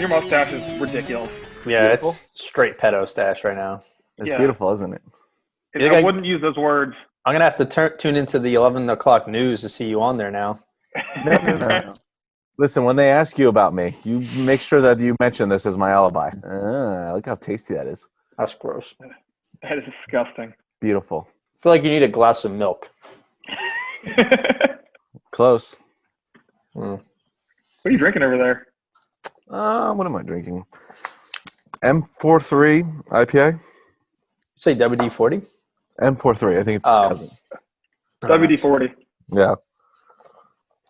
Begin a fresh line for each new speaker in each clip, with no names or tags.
Your mustache is ridiculous.
Yeah,
Beautiful.
it's straight pedo stash right now.
It's
Yeah.
beautiful, isn't it?
I wouldn't use those words.
I'm going to have to tune into the 11 o'clock news to see you on there now.
No. Listen, when they ask you about me, you make sure that you mention this as my alibi. Look how tasty that is.
That's gross.
That is disgusting.
Beautiful.
I feel like you need a glass of milk.
Close.
Mm.
What are you drinking over there?
What am I drinking? M43 IPA?
You say WD-40?
M43. I think it's its cousin.
WD-40.
Yeah.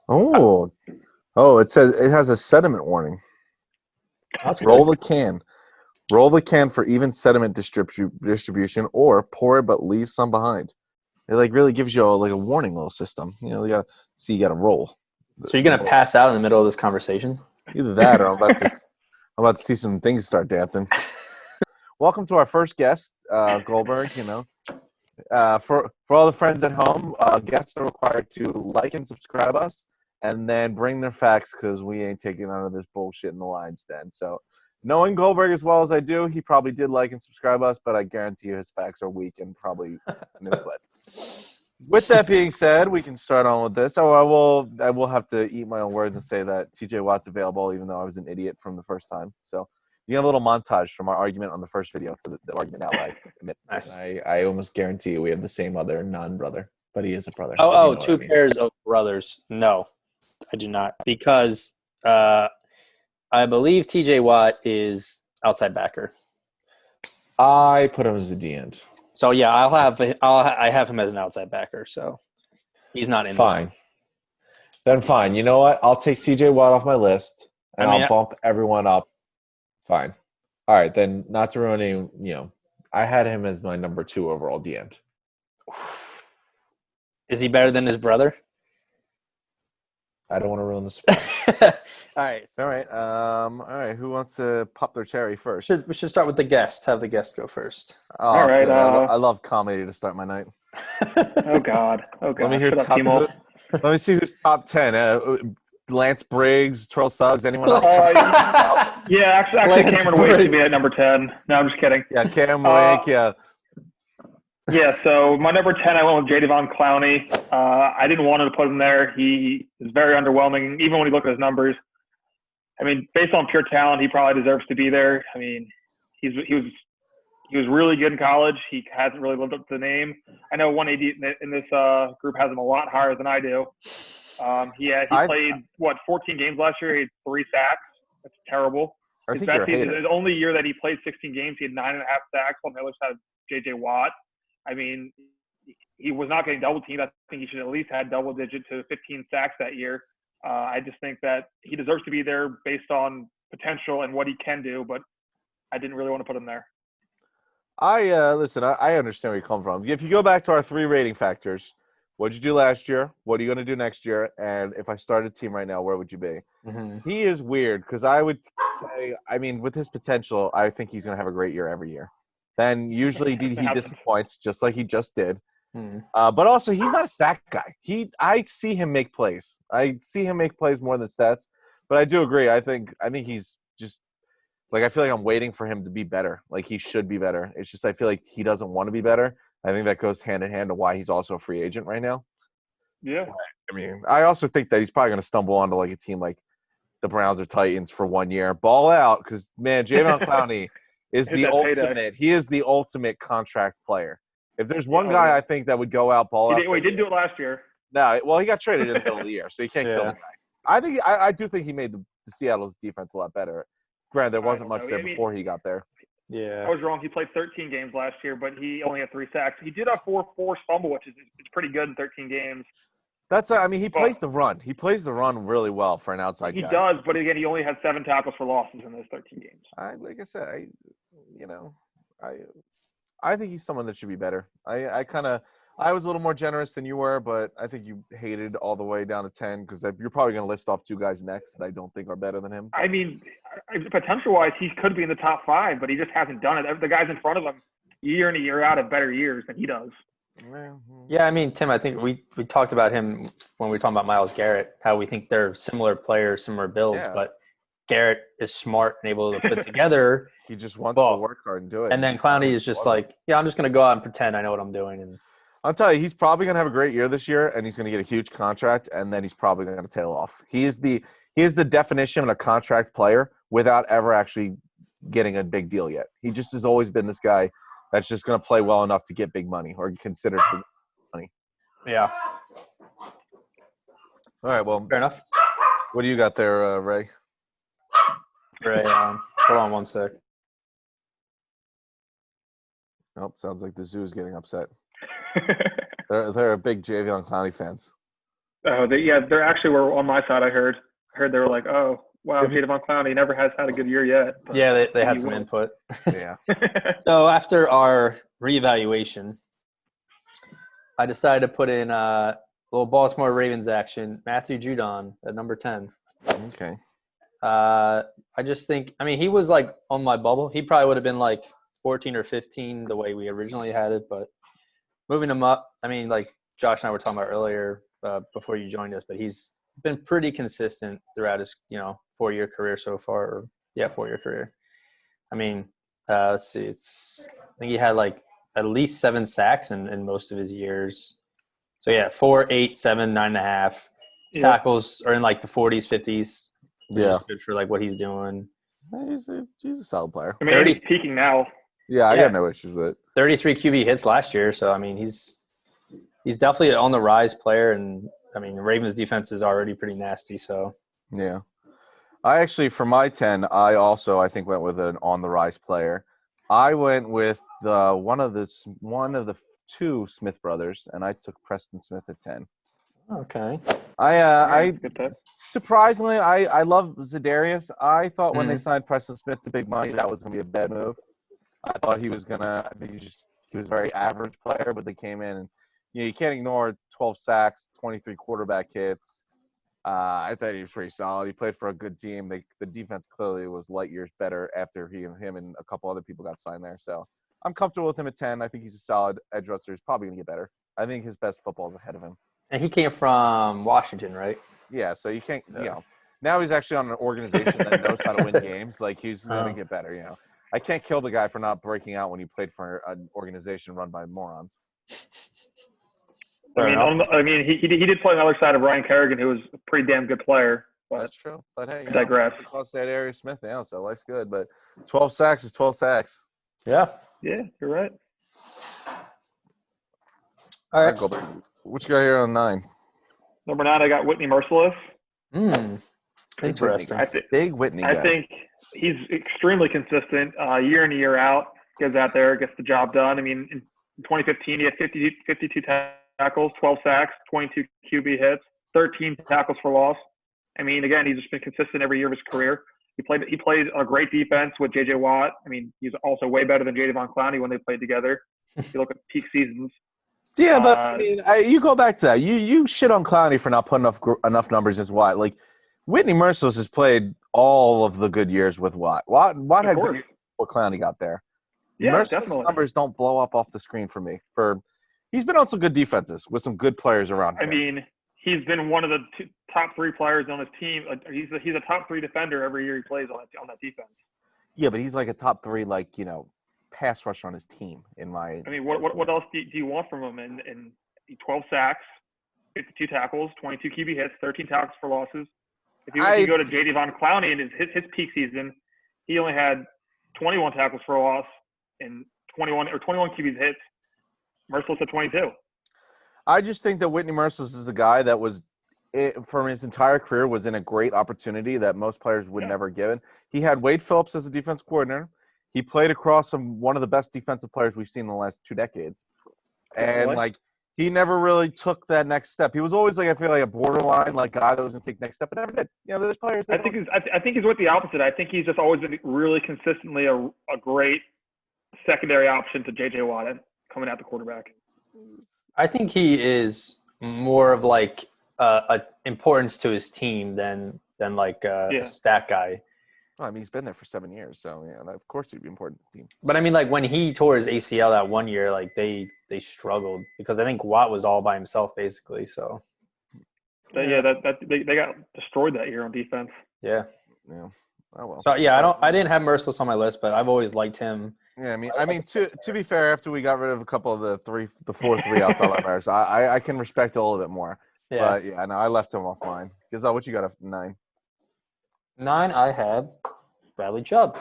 Oh, it says it has a sediment warning.
That's
Roll
good.
the can. Roll the can for even sediment distribution, or pour it but leave some behind. It really gives you a warning little system. You gotta roll.
So you're going to pass out in the middle of this conversation?
Either that, or I'm about to see some things start dancing. Welcome to our first guest, Goldberg. For all the friends at home, guests are required to like and subscribe us, and then bring their facts because we ain't taking none of this bullshit in the lines then. So, knowing Goldberg as well as I do, he probably did like and subscribe us, but I guarantee you his facts are weak and probably misled. With that being said, we can start on with this. I will have to eat my own words and say that TJ Watt's available, even though I was an idiot from the first time. So you get a little montage from our argument on the first video to the argument now. I admit.
Nice.
I almost guarantee you we have the same other non-brother, but he is a brother.
Two pairs of brothers. No, I do not. Because I believe TJ Watt is outside backer.
I put him as a D-end.
So yeah, I have him as an outside backer. So he's not in.
Fine. Then fine. You know what? I'll take TJ Watt off my list, and I'll bump everyone up. Fine. All right. Then not to ruin any, I had him as my number 2 overall D-end.
Is he better than his brother?
I don't want to ruin the surprise.
All right.
All right. All right. Who wants to pop their cherry first?
We should start with the guest. Have the guest go first.
Oh,
all right.
I love comedy to start my night.
Oh God.
Let me hear let me see who's top 10. Lance Briggs, Terrell Suggs, anyone else?
Yeah, actually Cameron Wake should be at number 10. No, I'm just kidding.
Yeah, Cam Wake, yeah.
Yeah, so my number 10, I went with Jadeveon Clowney. I didn't want to put him there. He is very underwhelming, even when you look at his numbers. I mean, based on pure talent, he probably deserves to be there. I mean, he was really good in college. He hasn't really lived up to the name. I know 180 in this group has him a lot higher than I do. He played 14 games last year. He had 3 sacks. That's terrible. The only year that he played 16 games, he had 9.5 sacks on the other side of J.J. Watt. I mean, he was not getting double teamed. I think he should at least had double digit to 15 sacks that year. I just think that he deserves to be there based on potential and what he can do, but I didn't really want to put him there.
Listen, I understand where you come from. If you go back to our 3 rating factors, what did you do last year? What are you going to do next year? And if I started a team right now, where would you be?
Mm-hmm.
He is weird because I would say, I mean, with his potential, I think he's going to have a great year every year. Then usually he disappoints just like he just did.
Mm-hmm.
But also, he's not a sack guy. I see him make plays. I see him make plays more than stats. But I do agree. I think he's just I feel like I'm waiting for him to be better. Like he should be better. It's just I feel like he doesn't want to be better. I think that goes hand in hand to why he's also a free agent right now.
Yeah.
I mean, I also think that he's probably going to stumble onto a team like the Browns or Titans for 1 year. Ball out because, man, Jadeveon Clowney is the ultimate. Payday. He is the ultimate contract player. If there's one guy I think that would go out ball out.
He didn't do it last year.
No, well, he got traded in the middle of the year, so you can't kill the guy. I do think he made the Seattle's defense a lot better. Granted, there wasn't much there before he got there.
Yeah,
I was wrong. He played 13 games last year, but he only had 3 sacks. He did have 4 forced fumble, which is pretty good in 13 games.
He plays the run. He plays the run really well for an outside guy.
He does, but again, he only had 7 tackles for losses in those 13 games.
Like I said, I think he's someone that should be better. I was a little more generous than you were, but I think you hated all the way down to 10 because you're probably going to list off 2 guys next that I don't think are better than him.
I mean, potential-wise, he could be in the top 5, but he just hasn't done it. The guys in front of him, year in and year out, have better years than he does.
Yeah, I mean, Tim, I think we talked about him when we were talking about Myles Garrett, how we think they're similar players, similar builds, but Garrett is smart and able to put together.
He just wants
Well,
to work hard and do it.
And then Clowney is just like, yeah, I'm just going to go out and pretend I know what I'm doing. And
I'll tell you, he's probably going to have a great year this year, and he's going to get a huge contract, and then he's probably going to tail off. He is the definition of a contract player without ever actually getting a big deal yet. He just has always been this guy that's just going to play well enough to get big money or considered big money.
yeah.
All right, well,
Fair enough.
what do you got there, Ray?
Right. Hold on one sec.
Nope, sounds like the zoo is getting upset. They're a big Javion Clowney fans.
Oh, they're actually were on my side. I heard they were like, oh, wow, Jadeveon Clowney never has had a good year yet. But
Yeah, they had some input.
Yeah.
So after our reevaluation, I decided to put in a little Baltimore Ravens action. Matthew Judon at number 10.
Okay.
I just think, I mean, he was like on my bubble. He probably would have been like 14 or 15 the way we originally had it, but moving him up, I mean, like Josh and I were talking about earlier before you joined us, but he's been pretty consistent throughout his, 4-year career so far. Or, 4-year career. I mean, let's see. I think he had like at least 7 sacks in most of his years. So 4, 8, 7, 9.5. His tackles are in like the 40s, 50s. Which is good for like what he's doing.
He's a solid player.
I mean, he's peaking now.
Yeah, I got no issues with it. 33
QB hits last year, so I mean he's definitely on the rise player, and I mean Ravens defense is already pretty nasty. So
yeah, I actually for my 10, I think went with an on the rise player. I went with one of the 2 Smith brothers, and I took Preston Smith at 10.
Okay.
I surprisingly, I love Za'Darius. I thought when they signed Preston Smith to big money, that was going to be a bad move. I thought he was gonna. I think he was a very average player, but they came in and you can't ignore 12 sacks, 23 quarterback hits. I thought he was pretty solid. He played for a good team. The defense clearly was light years better after him and a couple other people got signed there. So I'm comfortable with him at 10. I think he's a solid edge rusher. He's probably gonna get better. I think his best football is ahead of him.
And he came from Washington, right?
Yeah, so you can't, now he's actually on an organization that knows how to win games. Like, he's going to get better, I can't kill the guy for not breaking out when he played for an organization run by morons.
He did play on the other side of Ryan Kerrigan, who was a pretty damn good player. But
that's true. But, hey,
digress.
It cost that Darius Smith now, so life's good. But 12 sacks is 12 sacks.
Yeah.
Yeah, you're right.
All right. What you got here on 9?
Number 9, I got Whitney Merciless.
Interesting.
Big Whitney guy.
I think he's extremely consistent year in and year out. Goes out there, gets the job done. I mean, in 2015, he had 52 tackles, 12 sacks, 22 QB hits, 13 tackles for loss. I mean, again, he's just been consistent every year of his career. He played a great defense with J.J. Watt. I mean, he's also way better than Jadeveon Clowney when they played together. If you look at peak seasons.
Yeah, but I mean, you go back to that. You shit on Clowney for not putting enough numbers as Watt. Like, Whitney Merciless has played all of the good years with Watt. Watt had good years before Clowney got there.
Yeah,
Merciless
definitely.
Numbers don't blow up off the screen for me. He's been on some good defenses with some good players around him.
I mean, he's been one of the top 3 players on his team. He's a top 3 defender every year he plays on that defense.
Yeah, but he's like a top 3, pass rusher on his team. I mean,
what else do you want from him? And 12 sacks, 52 tackles, 22 QB hits, 13 tackles for losses. If you go to Jadeveon Clowney in his peak season, he only had 21 tackles for a loss and 21 QB hits. Merciless at 22.
I just think that Whitney Merciless is a guy that was, from his entire career, was in a great opportunity that most players would never given. He had Wade Phillips as a defense coordinator. He played across one of the best defensive players we've seen in the last 2 decades. And, he never really took that next step. He was always, I feel like a borderline, guy that was going to take next step, but never did. There's players that
I think he's with the opposite. I think he's just always been really consistently a great secondary option to J.J. Watt coming out the quarterback.
I think he is more of a importance to his team than a stat guy.
Well, I mean, he's been there for 7 years, so of course he'd be important to the team.
But I mean, when he tore his ACL that 1 year, they struggled because I think Watt was all by himself basically. So
they got destroyed that year on defense.
Yeah.
Oh well.
So yeah, I didn't have Merciless on my list, but I've always liked him.
Yeah, I mean, to be fair, after we got rid of a couple of the 4-3 outside linebackers, I can respect it a little bit more.
Yeah.
But yeah, no, I left him off mine. Gazelle, what you got at 9?
9, I had Bradley Chubb.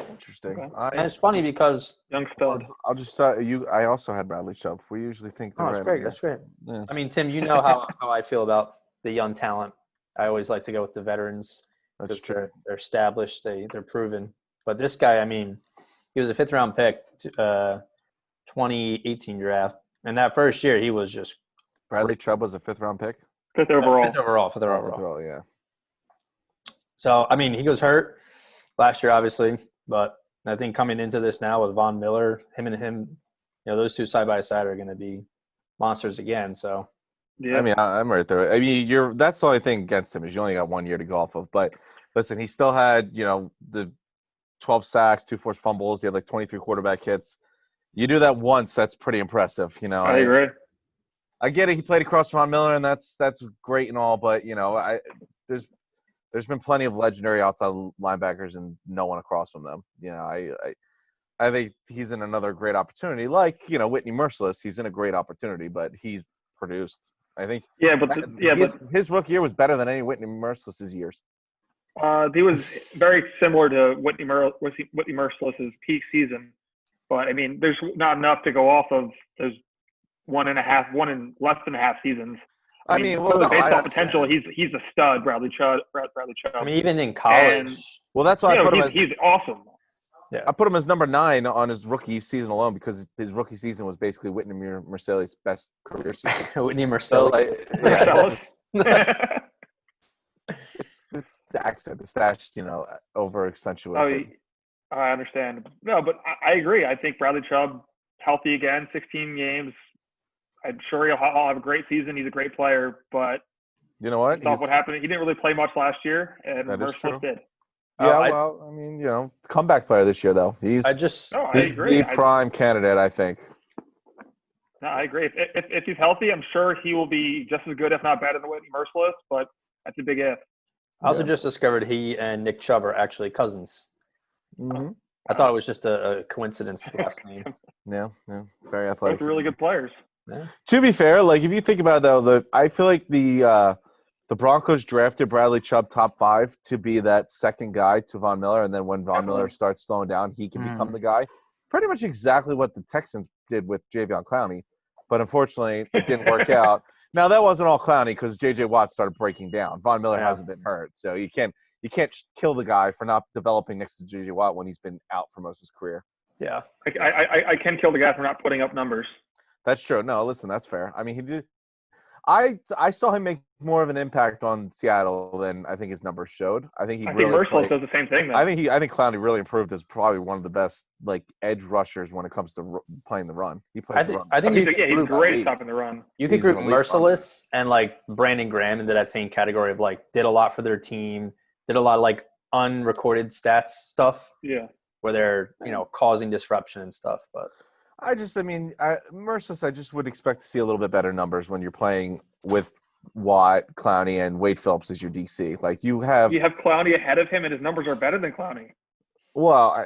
Interesting.
Okay.
And it's funny because
Young stud.
I'll just I also had Bradley Chubb. We usually think the
that's great. That's great.
Yeah.
I mean, Tim, you know how I feel about the young talent. I always like to go with the veterans
That's
because
true.
they're established, they're proven. But this guy, I mean, he was a 5th round pick, 2018 draft, and that first year he was just
Bradley Chubb was a 5th round pick.
5th overall.
5th overall.
Yeah.
So I mean, he goes hurt last year, obviously, but I think coming into this now with Von Miller, him, those two side by side are going to be monsters again. So.
Yeah.
I mean, I'm right there. I mean, that's the only thing against him is you only got 1 year to go off of. But listen, he still had, the 12 sacks, 2 forced fumbles. He had like 23 quarterback hits. You do that once, that's pretty impressive.
I agree.
I get it. He played across Von Miller, and that's great and all. But there's been plenty of legendary outside linebackers and no one across from them. I think he's in another great opportunity. Like Whitney Merciless, he's in a great opportunity, but he's produced. I think.
Yeah, but
his rookie year was better than any Whitney Merciless's years.
He was very similar to Whitney Merciless's peak season, but I mean, there's not enough to go off of. There's 1 and less than a half seasons. Based on potential, he's a stud, Bradley Chubb.
I mean, even in college.
That's why I put him as
he's awesome.
Yeah. I put him as number 9 on his rookie season alone because his rookie season was basically Whitney Merciless's best career season.
Whitney Merciless.
It's the accent, the stash, over accentuates.
I understand. No, but I agree. I think Bradley Chubb, healthy again, 16 games. I'm sure he'll have a great season. He's a great player, but
you know what?
What happened? He didn't really play much last year, and Merciless did.
Yeah, I mean, comeback player this year though. He's the prime candidate, I think.
No, I agree. If he's healthy, I'm sure he will be just as good, if not better, than Whitney Merciless. But that's a big if.
I also just discovered he and Nick Chubb are actually cousins.
Mm-hmm.
I thought it was just a coincidence last name.
Yeah, very athletic.
Both really good players.
Yeah.
To be fair, like if you think about it, though, I feel like the Broncos drafted Bradley Chubb top 5 to be that second guy to Von Miller, and then when Von Miller starts slowing down, he can become the guy. Pretty much exactly what the Texans did with Jadeveon Clowney, but unfortunately it didn't work out. Now that wasn't all Clowney because J.J. Watt started breaking down. Von Miller hasn't been hurt, so you can't kill the guy for not developing next to J.J. Watt when he's been out for most of his career.
Yeah,
I can kill the guy for not putting up numbers.
That's true. No, listen, that's fair. I mean, he did. I saw him make more of an impact on Seattle than I think his numbers showed. I think
Merciless does the same thing. Though.
I think Clowney really improved as probably one of the best edge rushers when it comes to playing the run. He plays the run.
I think
he's great at stopping the run.
You could group Merciless and Brandon Graham into that same category of did a lot for their team, did a lot of unrecorded stats stuff.
Yeah,
where they're causing disruption and stuff, but.
Merciless, I just would expect to see a little bit better numbers when you're playing with Watt, Clowney, and Wade Phillips as your DC. You have
Clowney ahead of him, and his numbers are better than Clowney.
Well,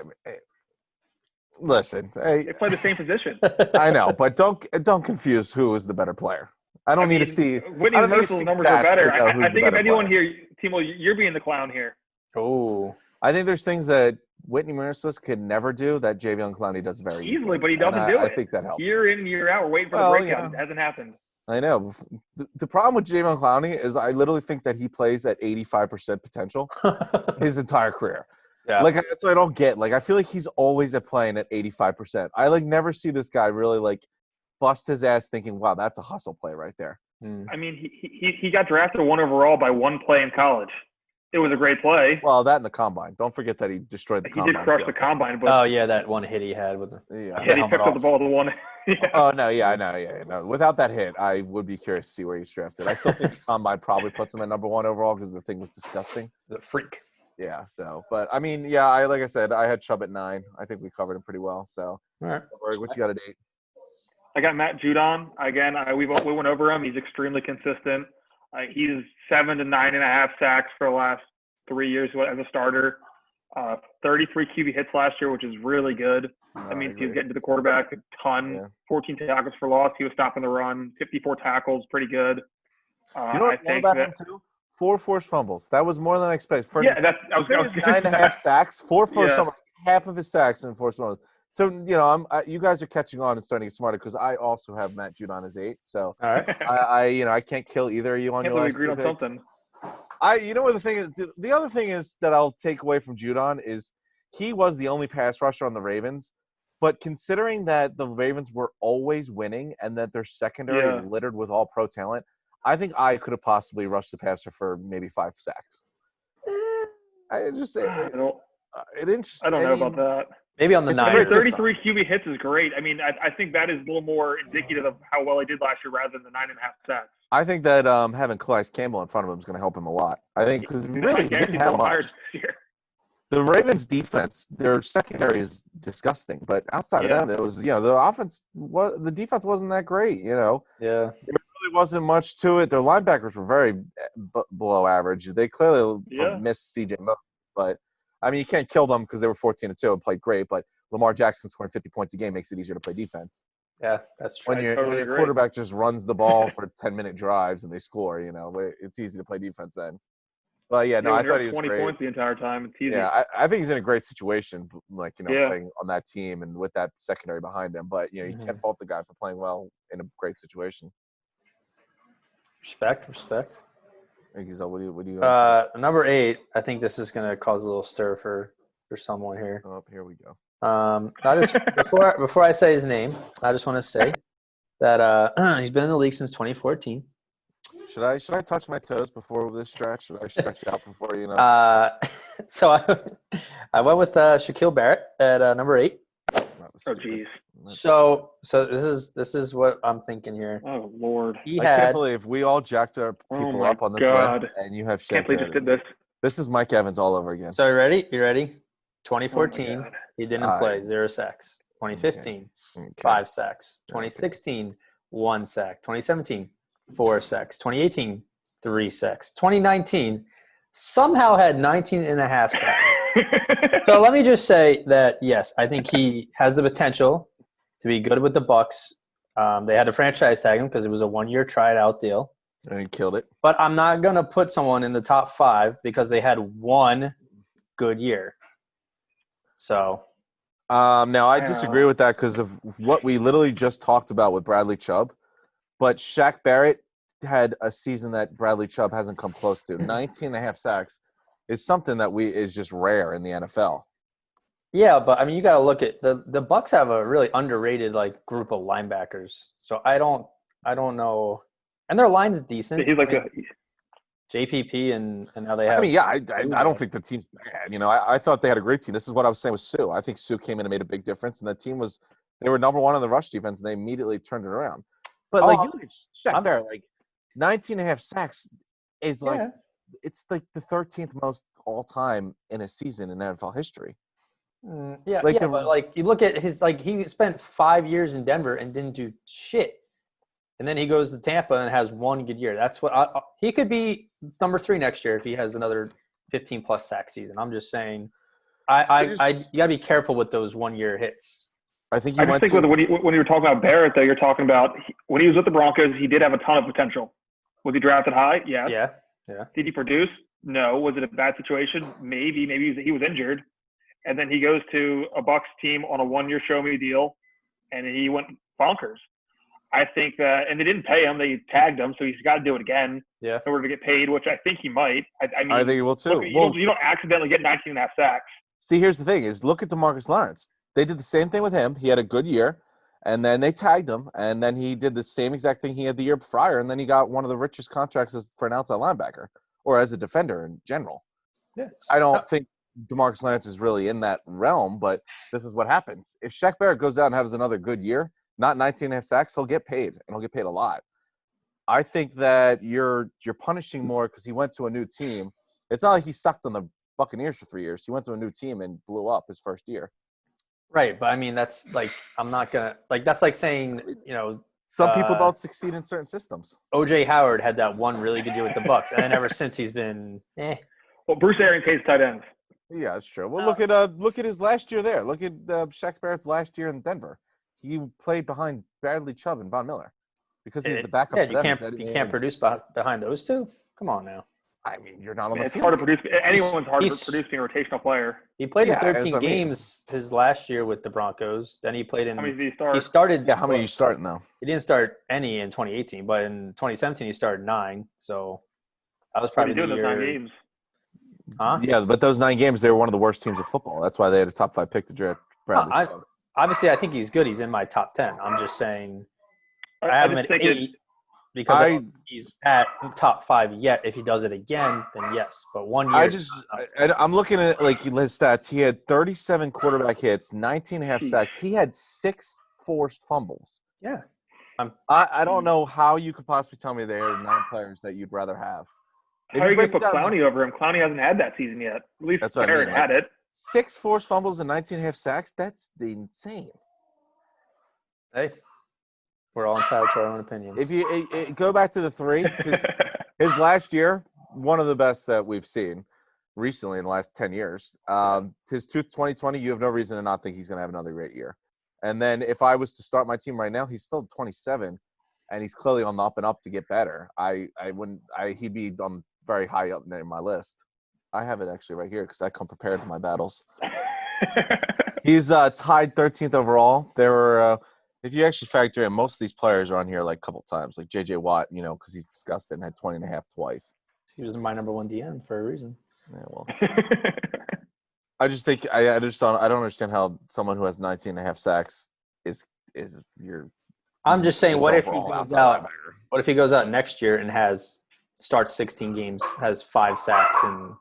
listen,
they play the same position.
I know, but don't confuse who is the better player. I don't need to see.
Whitney Merciless numbers are better. I think if anyone here, Timo, you're being the clown here.
Oh,
I think there's things that Whitney Merciless could never do that Jadeveon Clowney does very
easily, but he doesn't do it.
I think that helps.
Year in, year out, we're waiting for the breakout. It hasn't happened.
I know. The problem with Jadeveon Clowney is I literally think that he plays at 85% potential his entire career.
Yeah.
That's what I don't get. I feel like he's always playing at 85%. I never see this guy really bust his ass thinking, wow, that's a hustle play right there.
I mean, he got drafted 1 overall by one play in college. It was a great play.
Well, that in the combine. Don't forget that he destroyed the combine.
He did crush the combine. But
that one hit he had with the
he picked up the ball the one.
Yeah. Oh, no, yeah, I know. Yeah, no. Without that hit, I would be curious to see where he's drafted. I still think the combine probably puts him at number 1 overall because the thing was disgusting.
The freak.
Yeah, so. But, I mean, yeah, like I said, I had Chubb at 9. I think we covered him pretty well. So,
all right.
What you got at 8?
I got Matt Judon. Again, we went over him. He's extremely consistent. He's 7 to 9.5 sacks for the last 3 years as a starter. 33 QB hits last year, which is really good. That means he was getting to the quarterback a ton.
Yeah.
14 tackles for loss. He was stopping the run. 54 tackles, pretty good.
You know what I think about him too? 4 forced fumbles. That was more than I expected.
I was
9.5 sacks. 4 forced fumbles. Half of his sacks and forced fumbles. So you guys are catching on and starting to get smarter because I also have Matt Judon as 8. So
All right.
I can't kill either of you on your last
agreed
2
on
picks.
something.
You know what the thing is? The other thing is that I'll take away from Judon is he was the only pass rusher on the Ravens. But considering that the Ravens were always winning and that their secondary littered with all pro talent, I think I could have possibly rushed the passer for maybe 5 sacks.
I don't know about that.
Maybe on the Niners.
33 QB hits is great. I mean, I think that is a little more indicative of how well he did last year rather than the 9.5 sacks.
I think that having Calais Campbell in front of him is going to help him a lot. I think because really he didn't have much. The Ravens' defense, their secondary is disgusting. But outside of that, it was the defense wasn't that great.
Yeah.
There really wasn't much to it. Their linebackers were very below average. They clearly missed CJ Mosley, but I mean you can't kill them because they were 14-2 and played great. But Lamar Jackson scoring 50 points a game makes it easier to play defense.
Yeah, that's true.
When your quarterback just runs the ball for 10-minute drives and they score, it's easy to play defense then. But I thought he was
20
great.
points the entire time. It's easy.
Yeah, I think he's in a great situation, playing on that team and with that secondary behind him. But you can't fault the guy for playing well in a great situation.
Respect.
Thank you. So what do you?
Number 8. I think this is going to cause a little stir for someone here.
Oh, here we go.
I just before I say his name, I just want to say that he's been in the league since 2014.
Should I touch my toes before this stretch? Should I stretch out before
So I went with Shaquille Barrett at number 8.
Oh geez.
So this is what I'm thinking here.
Oh Lord.
I can't believe we all jacked our people up on this list, and you have Shaq.
Can't believe just did this.
This is Mike Evans all over again.
So you ready? 2014, he didn't play. 0 sacks. 2015, 5 sacks. 2016, 1 sack. 2017, 4 sacks. 2018, 3 sacks. 2019, somehow had 19.5 sacks. So let me just say that, yes, I think he has the potential to be good with the Bucs. They had to franchise tag him because it was a 1-year try-it-out deal.
And he killed it.
But I'm not going to put someone in the top 5 because they had 1 good year. So
now I disagree with that because of what we literally just talked about with Bradley Chubb. But Shaq Barrett had a season that Bradley Chubb hasn't come close to. 19.5 sacks is something that is just rare in the NFL.
Yeah, but I mean, you got to look at the Bucs have a really underrated group of linebackers. So I don't know, and their line's decent.
He's like
JPP and now they have.
I mean, yeah, I don't think the team's bad. I thought they had a great team. This is what I was saying with Sue. I think Sue came in and made a big difference, and that team they were number 1 in the rush defense, and they immediately turned it around. But you look at Shaq Barrett, 19.5 sacks is it's like the 13th most all time in a season in NFL history.
But you look at his he spent 5 years in Denver and didn't do shit. And then he goes to Tampa and has 1 good year. That's what he could be number 3 next year if he has another 15+ sack season. I'm just saying, you gotta be careful with those 1-year hits.
I think when you were talking about Barrett, though, you're talking about when he was with the Broncos, he did have a ton of potential. Was he drafted high? Yes.
Yeah.
Did he produce? No. Was it a bad situation? Maybe. Maybe he was injured, and then he goes to a Bucs team on a 1-year show-me deal, and he went bonkers. I think that, and they didn't pay him. They tagged him, so he's got to do it again in order to get paid, which I think he might. I mean,
I think he will too.
Look, you don't accidentally get 19.5 sacks.
See, here's the thing: look at DeMarcus Lawrence. They did the same thing with him. He had a good year, and then they tagged him, and then he did the same exact thing he had the year prior, and then he got one of the richest contracts for an outside linebacker or as a defender in general.
Yes.
I don't think DeMarcus Lawrence is really in that realm, but this is what happens. If Shaq Barrett goes out and has another good year, not 19.5 sacks, he'll get paid, and he'll get paid a lot. I think that you're punishing more because he went to a new team. It's not like he sucked on the Buccaneers for 3 years. He went to a new team and blew up his first year.
Right, but I mean that's I'm not gonna that's like saying
some people don't succeed in certain systems.
O.J. Howard had that 1 really good year with the Bucs, and then ever since he's been
Well, Bruce Arians hates tight ends.
Yeah, that's true. Well, look at his last year there. Look at Shaq Barrett's last year in Denver. He played behind Bradley Chubb and Von Miller because he was the backup
Yeah,
to
you
them.
can't produce behind those two. Come on now.
I mean, you're not on the
It's
field.
hard to produce. Anyone's hard
he's-
for producing a rotational player.
He played in
Yeah, that's
13
what I mean.
games his last year with the Broncos. Then he played in.
How many did he start?
He started.
Yeah, how many are you starting though?
He didn't start any in 2018, but in 2017 he started 9. So that was
What did
probably
he do
the
in those 9
year.
games?
Huh?
Yeah, but those 9 games, they were one of the worst teams of football. That's why they had a top 5 pick to draft Bradley
I-
Chubb.
Obviously, I think he's good. He's in my top 10. I'm just saying I have him
just
at
think
8 because I don't think he's at top 5 yet. If he does it again, then yes. But 1 year.
I'm looking at like his stats. He had 37 quarterback hits, 19 and a half
Jeez.
sacks. He had 6 forced fumbles.
Yeah.
I don't know how you could possibly tell me there are 9 players that you'd rather have.
How are you going to
break
put
it down-
Clowney over him? Clowney hasn't had that season yet. At least
That's what I
Barrett
mean,
had it.
6 forced fumbles and 19 and a half sacks? That's insane.
Hey, we're all entitled to our own opinions.
If you go back to the 3, his last year, one of the best that we've seen recently in the last 10 years. His 2020, you have no reason to not think he's going to have another great year. And then if I was to start my team right now, he's still 27, and he's clearly on the up and up to get better. He'd be on very high up in my list. I have it actually right here because I come prepared to my battles. He's tied 13th overall. There were, if you actually factor in, most of these players are on here like a couple times, like J.J. Watt, because he's disgusting, had 20 and a half twice.
He was my number 1 DN for a reason.
Yeah, well, I just think I don't understand how someone who has 19 and a half sacks is your.
I'm just saying, what if he
overall
goes
outside
out?
linebacker.
What if he goes out next year and starts 16 games, has 5 sacks and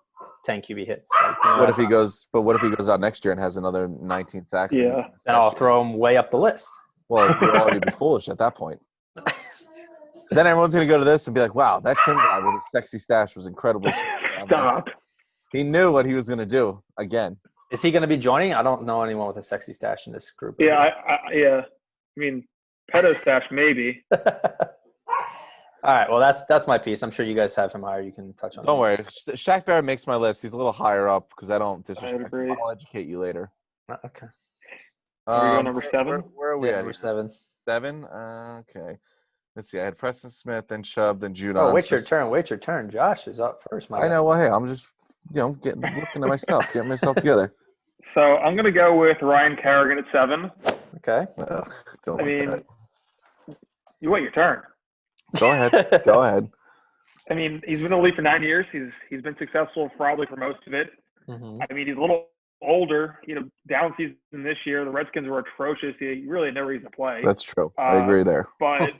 10 QB hits?
What if he goes out next year and has another 19 sacks?
Yeah.
Then I'll throw him way up the list.
Well, you'll already be foolish at that point. Then everyone's going to go to this and be like, wow, that Tim guy with his sexy stash was incredibly smart.
Stop.
He knew what he was going to do again.
Is he going to be joining? I don't know anyone with a sexy stash in this group.
Yeah, I mean, pedo stash maybe.
All right. Well, that's my piece. I'm sure you guys have him higher. You can touch on.
Don't worry. Shaq Barrett makes my list. He's a little higher up because I don't disrespect
agree.
him. I'll educate you later.
Okay.
Are we on number 7?
Where are we
Yeah,
at?
number 7.
7? Okay. Let's see. I had Preston Smith, then Chubb, then Judon.
Oh, wait your turn. Wait your turn. Josh is up first.
I know. Well, hey, I'm just looking at my stuff, getting myself together.
So I'm going to go with Ryan Kerrigan at 7.
Okay.
Ugh, don't
I
like
mean,
that.
you wait your turn.
Go ahead. Go ahead.
I mean, he's been in the league for 9 years. He's been successful probably for most of it.
Mm-hmm.
I mean, he's a little older. Down season this year, the Redskins were atrocious. He really had no reason to play.
That's true. I agree there.
But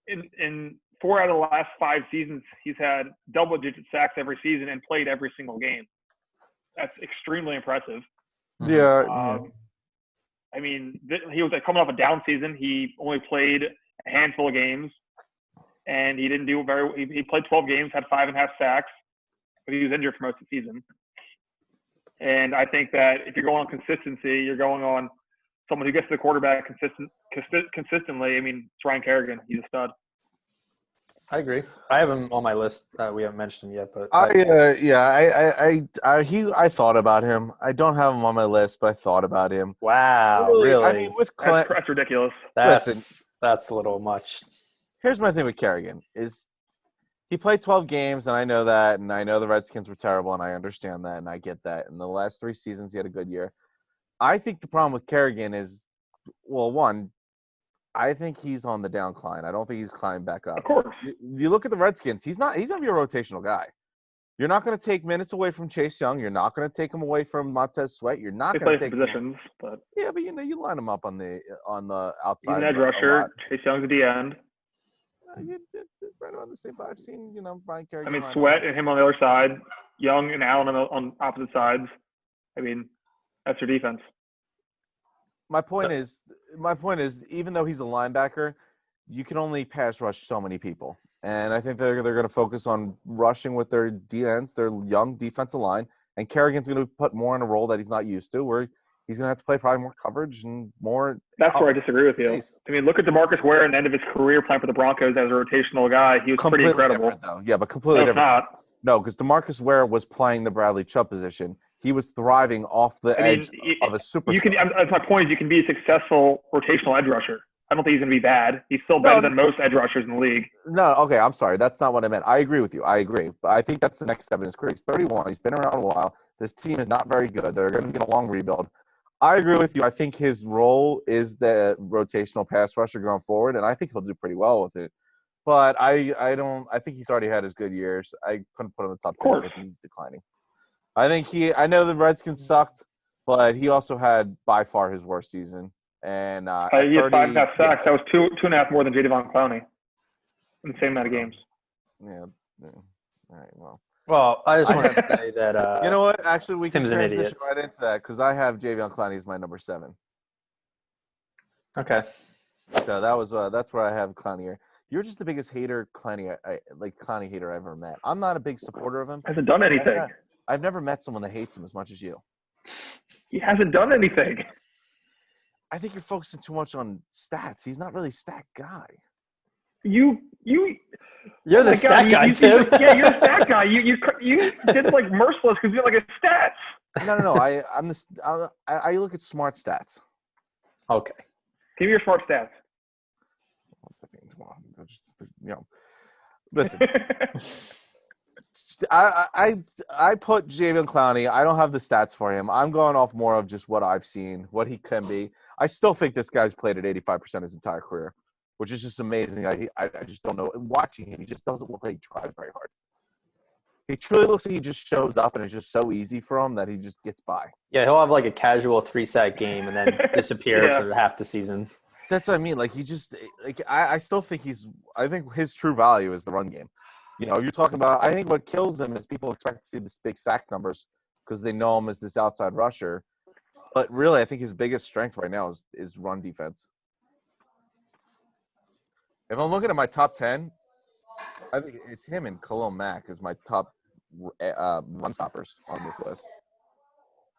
in 4 out of the last 5 seasons, he's had double-digit sacks every season and played every single game. That's extremely impressive.
Yeah.
I mean, he was coming off a down season. He only played a handful of games, and he didn't do very. He played 12 games, had 5.5 sacks, but he was injured for most of the season. And I think that if you're going on consistency, you're going on someone who gets to the quarterback consistently. I mean, it's Ryan Kerrigan. He's a stud.
I agree. I have him on my list. We haven't mentioned him yet, but
I thought about him. I don't have him on my list, but I thought about him.
Wow, really?
I mean, with Clint,
That's ridiculous.
That's a little much.
Here's my thing with Kerrigan is he played 12 games, and I know that, and I know the Redskins were terrible, and I understand that, and I get that. In the last 3 seasons, he had a good year. I think the problem with Kerrigan is, well, one, I think he's on the downcline. I don't think he's climbing back up.
Of course.
You look at the Redskins, he's going to be a rotational guy. You're not going to take minutes away from Chase Young. You're not going to take him away from Montez Sweat. You're not
He
going to
plays
take
positions, but
Yeah, but you line him up on the outside.
he's an edge
a lot.
rusher. Chase Young's at the end.
Right around the same. I've seen Brian Kerrigan.
I mean,
line
Sweat
up.
and him on the other side, Young and Allen on opposite sides. I mean, that's your defense.
My point is, even though he's a linebacker, you can only pass rush so many people, and I think they're going to focus on rushing with their DNs, their young defensive line, and Kerrigan's going to put more in a role that he's not used to, where he's going to have to play probably more coverage and more.
That's where I disagree with you.
Space.
I mean, look at DeMarcus Ware at the end of his career playing for the Broncos as a rotational guy. He was pretty incredible.
Though. Yeah, but completely
No, it's
different.
not.
No, because DeMarcus Ware was playing the Bradley Chubb position. he was thriving off the edge of a superstar.
You can. That's my point. Is you can be a successful rotational edge rusher. I don't think he's going to be bad. He's still better than most edge rushers in the league.
No, okay, I'm sorry. That's not what I meant. I agree with you. I agree. But I think that's the next step in his career. He's 31. He's been around a while. This team is not very good. They're going to get a long rebuild. I agree with you. I think his role is the rotational pass rusher going forward, and I think he'll do pretty well with it. But I think he's already had his good years. I couldn't put him in the top 10. I think he's declining. I know the Redskins sucked, but he also had by far his worst season. And
he had 5.5 sacks. That was 2.5 more than Jadeveon Clowney in the same amount of games.
Yeah. All right.
Well, I just want to say that
you know what? Actually, we can
Tim's an
transition
idiot.
right into that because I have Jadeveon Clowney as my number 7.
Okay.
So that's where I have Clowney here. You're just the biggest Clowney hater I've ever met. I'm not a big supporter of him.
Hasn't done anything.
I've never met someone that hates him as much as you.
He hasn't done anything.
I think you're focusing too much on stats. He's not really a stat guy.
You're
the stat guy, Tim.
Yeah, you're a stat guy. You did like merciless because you're like a stats.
No. I look at smart stats.
Okay.
Give me your smart stats.
Listen. I put Jadeveon Clowney. I don't have the stats for him. I'm going off more of just what I've seen, what he can be. I still think this guy's played at 85% his entire career, which is just amazing. I just don't know. Watching him, he just doesn't look like he tries very hard. He truly looks like he just shows up, and it's just so easy for him that he just gets by.
Yeah, he'll have like a casual 3-sack game and then disappear for half the season.
That's what I mean. Like, he just – I still think I think his true value is the run game. You know, you're talking about – I think what kills him is people expect to see this big sack numbers because they know him as this outside rusher. But really, I think his biggest strength right now is run defense. If I'm looking at my top 10, I think it's him and Khalil Mack as my top run stoppers on this list.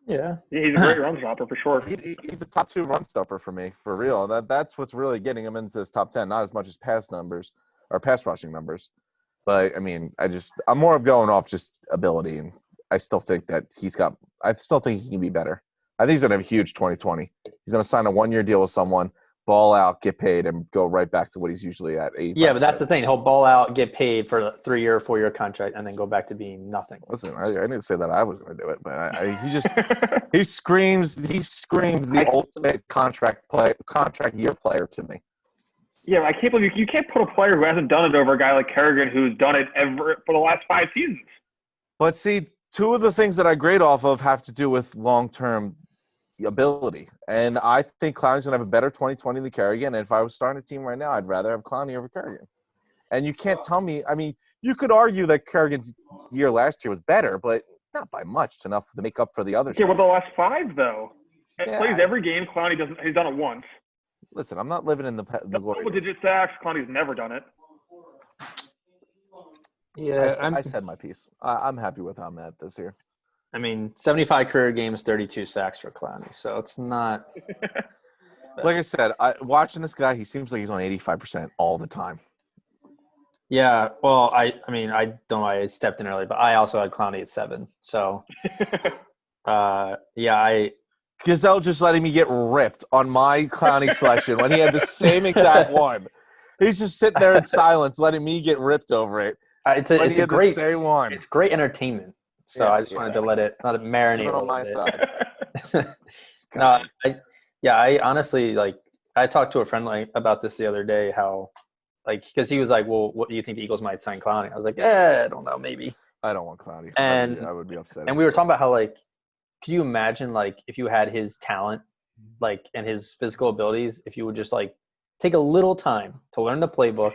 Yeah, he's a great run stopper for sure.
He's a top 2 run stopper for me, for real. That's what's really getting him into this top 10, not as much as pass numbers or pass rushing numbers. But, I mean, I'm more of going off just ability, and I still think that I still think he can be better. I think he's going to have a huge 2020. He's going to sign a 1-year deal with someone, ball out, get paid, and go right back to what he's usually at. 85%.
Yeah, but that's the thing. He'll ball out, get paid for a 3-year or 4-year contract, and then go back to being nothing.
Listen, I didn't say that I was going to do it, but he screams the ultimate contract year player to me.
Yeah, I can't believe you can't put a player who hasn't done it over a guy like Kerrigan who's done it for the last 5 seasons.
But see, 2 of the things that I grade off of have to do with long-term ability. And I think Clowney's going to have a better 2020 than Kerrigan. And if I was starting a team right now, I'd rather have Clowney over Kerrigan. And you can't tell me – I mean, you could argue that Kerrigan's year last year was better, but not by much enough to make up for the other
Yeah, well, the last 5, though. He plays every game. Clowney doesn't – he's done it once.
Listen, I'm not living in the glory.
Double-digit sacks. Clowney's never done it.
Yeah,
I said my piece. I'm happy with how I'm at this year.
I mean, 75 career games, 32 sacks for Clowney. So it's not –
Like I said, watching this guy, he seems like he's on 85% all the time.
Yeah, well, I mean, I don't know why I stepped in early, but I also had Clowney at 7. So,
Gazelle just letting me get ripped on my Clowney selection when he had the same exact one. He's just sitting there in silence, letting me get ripped over it.
It's a great
same one.
It's great entertainment. So I just wanted to let it marinate
on my
side. I honestly I talked to a friend about this the other day, how because he was like, well, what do you think the Eagles might sign Clowney? I was like, I don't know, maybe.
I don't want Clowney.
And
I would be upset.
And we were talking about how could you imagine if you had his talent and his physical abilities, if you would just take a little time to learn the playbook,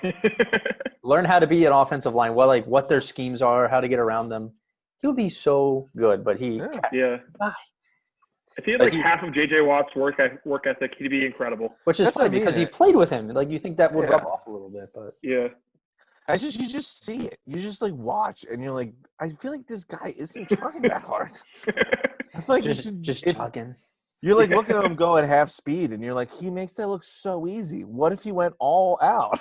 learn how to be an offensive line, what their schemes are, how to get around them. He'll be so good, but
yeah. If he had half of J.J. Watt's work ethic, he'd be incredible.
Which is funny because he played with him. You think that would rub off a little bit, but
yeah.
You just see it. You just watch, and you're like, I feel like this guy isn't trying that hard. I feel like
just chugging.
You're looking at him go at half speed, and you're like, he makes that look so easy. What if he went all out?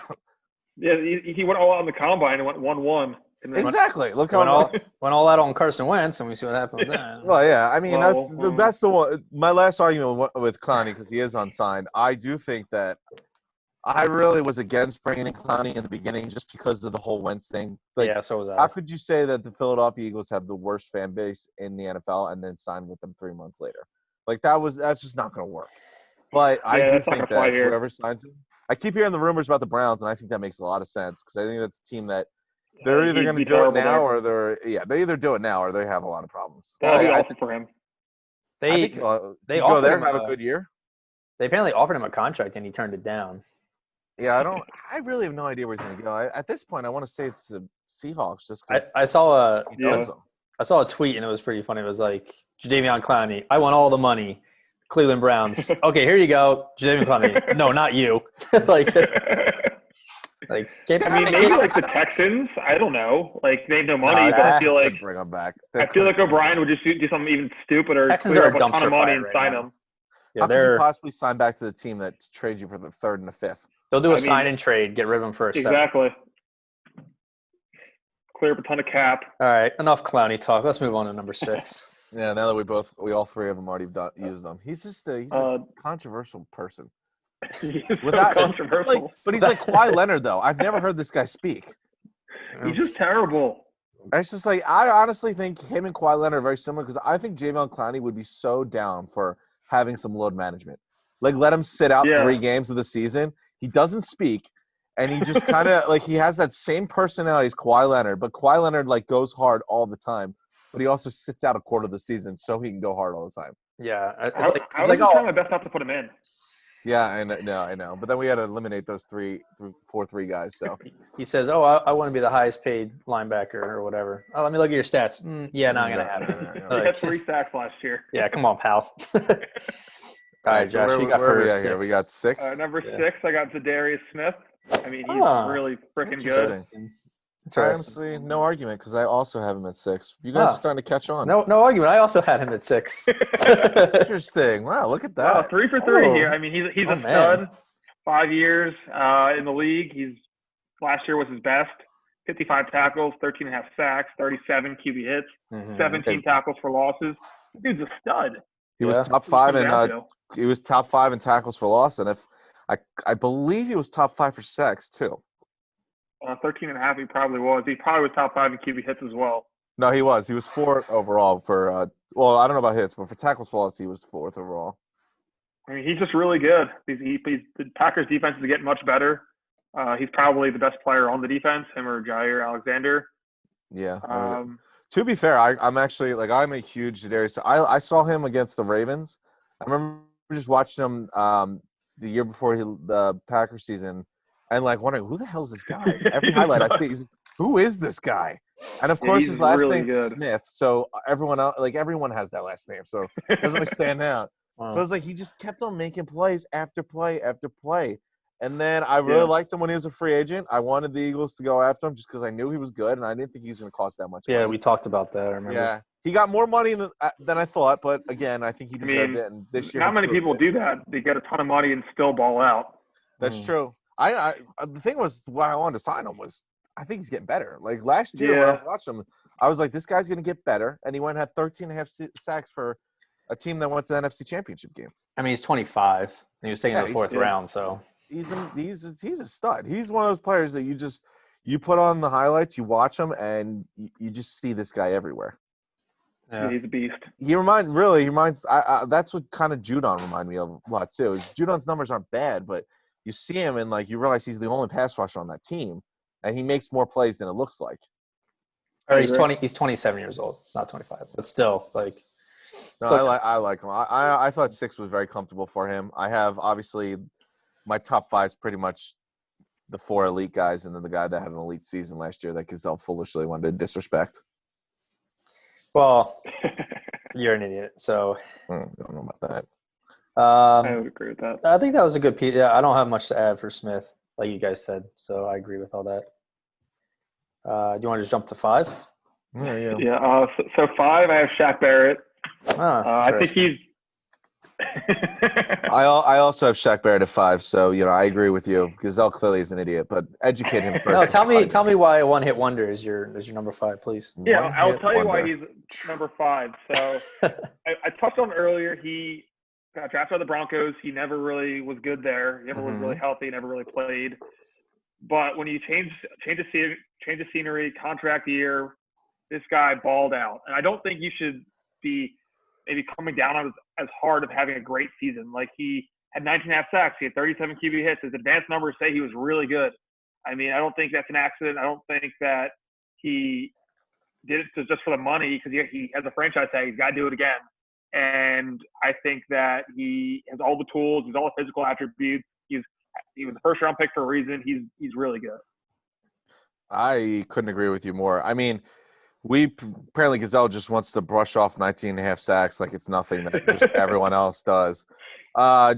Yeah, he went all out in the combine and went 1-1.
Exactly. Look
Went
how
all out on Carson Wentz, and we see what happened with that.
well, yeah. I mean,
Well,
that's the one. My last argument with Clowney, because he is unsigned. I do think that I really was against bringing in Clowney in the beginning just because of the whole Wentz thing. Like,
Yeah, so was I.
how could you say that the Philadelphia Eagles have the worst fan base in the NFL and then sign with them 3 months later? Like that's just not going to work. But I do
that's not
think
gonna fly
that
here.
whoever signs him, I keep hearing the rumors about the Browns, and I think that makes a lot of sense because I think that's a team that they're either
He'd
going to
be
do it
terrible
now
there.
or they either do it now or they have a lot of problems.
That would be
I
awesome for him.
They
think go
offered
there
him
and have a good year.
They apparently offered him a contract, and he turned it down.
Yeah, I really have no idea where he's going to go. At this point, I want to say it's the Seahawks just because
I saw
he knows them.
I saw a tweet, and it was pretty funny. It was like, Jadeveon Clowney, I want all the money. Cleveland Browns. Okay, here you go. Jadeveon Clowney. No, not you. like,
I mean, maybe like the Texans. I don't know. Like they have no money, but I feel like
bring them back.
O'Brien would just do something even stupider.
Texans are a
ton
dumpster
of money
fire
and
right
sign
now.
him.
Yeah,
How could you possibly sign back to the team that trades you for the 3rd and the 5th?
They'll do a sign and trade, get rid of him for a 7th.
Exactly. Clear up a ton of cap.
All right, enough Clowney talk. Let's move on to number 6.
Yeah, now that we all 3 of them already used them. He's just he's a controversial person.
He's so controversial.
But he's like Kawhi Leonard, though. I've never heard this guy speak.
He's just terrible.
It's just like I honestly think him and Kawhi Leonard are very similar because I think Jadeveon Clowney would be so down for having some load management. Like let him sit out 3 games of the season. He doesn't speak, and he just kind of like he has that same personality as Kawhi Leonard, but Kawhi Leonard like goes hard all the time, but he also sits out a quarter of the season so he can go hard all the time.
Yeah, I was trying my best not to put him in.
Yeah, I know. But then we had to eliminate those 3 guys. So
he says, "Oh, I want to be the highest paid linebacker or whatever." Oh, let me look at your stats. Yeah, not gonna happen.
He had 3 sacks last year.
Yeah, come on, pal. All right, Josh,
so
you got first.
Here? We got 6.
Number 6, I got Zadarius Smith. I mean, he's really freaking good.
Honestly, no argument because I also have him at 6. You guys are starting to catch on.
No argument. I also had him at 6.
Interesting. Wow, look at that.
Wow, 3 for 3 here. I mean, he's a stud. 5 years in the league. Last year was his best. 55 tackles, 13.5 sacks, 37 QB hits, 17 tackles for losses. Dude's a stud.
He was top 5 he was top 5 in tackles for loss, and I believe he was top 5 for sacks too.
13.5 he probably was. He probably was top 5 in QB hits as well.
No, he was. He was 4th overall for well, I don't know about hits, but for tackles for loss, he was 4th overall.
I mean, he's just really good. The Packers defense is getting much better. He's probably the best player on the defense, him or Jair Alexander.
Yeah. To be fair, I'm actually like I'm a huge Zadarius. I saw him against the Ravens. I remember just watching him the year before the Packers season, and like wondering who the hell is this guy? Every highlight I see, who is this guy? And of course, his last
really
name's Smith. So everyone has that last name, so it doesn't really stand out. Wow. So it's like he just kept on making plays after play after play. And then I really liked him when he was a free agent. I wanted the Eagles to go after him just because I knew he was good, and I didn't think he was going to cost that much money.
Yeah, we talked about that, I remember.
Yeah, he got more money than I thought, but again, I think he deserved it. And this year,
not many people do that. They get a ton of money and still ball out.
That's true. I the thing was, why I wanted to sign him was I think he's getting better. Like last year when I watched him, I was like, this guy's going to get better, and he went and had 13.5 sacks for a team that went to the NFC Championship game.
I mean, he's 25, and he was taken in the 4th round, so.
He's a stud. He's one of those players that you put on the highlights, you watch him, and you just see this guy everywhere.
Yeah, he's a beast.
He reminds. That's what kind of Judon reminded me of a lot too. Judon's numbers aren't bad, but you see him and like you realize he's the only pass rusher on that team, and he makes more plays than it looks like.
He's 20. He's 27 years old, not 25, but still like.
No, I like him. I thought 6 was very comfortable for him. I have obviously. My top 5 is pretty much the 4 elite guys, and then the guy that had an elite season last year that Gazelle foolishly wanted to disrespect.
Well, you're an idiot, so.
I don't know about that.
I would agree with that.
I think that was a good piece. Yeah, I don't have much to add for Smith, like you guys said, so I agree with all that. Do you want to just jump to 5?
Yeah. So 5, I have Shaq Barrett. I think
I also have Shaq Barrett at 5, so I agree with you. Gazelle clearly is an idiot, but educate him first.
No, tell me why One Hit Wonder is your number 5, please.
Yeah, I'll
One-hit
tell you why
wonder.
he's number 5. So I touched on earlier. He got drafted by the Broncos. He never really was good there. He never was really healthy. Never really played. But when you change the scenery, contract year, this guy balled out. And I don't think you should be maybe coming down on as hard of having a great season. Like, he had 19.5 sacks. He had 37 QB hits. His advanced numbers say he was really good. I mean, I don't think that's an accident. I don't think that he did it just for the money, because he has a franchise tag. He's got to do it again. And I think that he has all the tools. He's all the physical attributes. He was a first-round pick for a reason. He's really good.
I couldn't agree with you more. I mean, apparently Gazelle just wants to brush off 19.5 sacks like it's nothing that just everyone else does.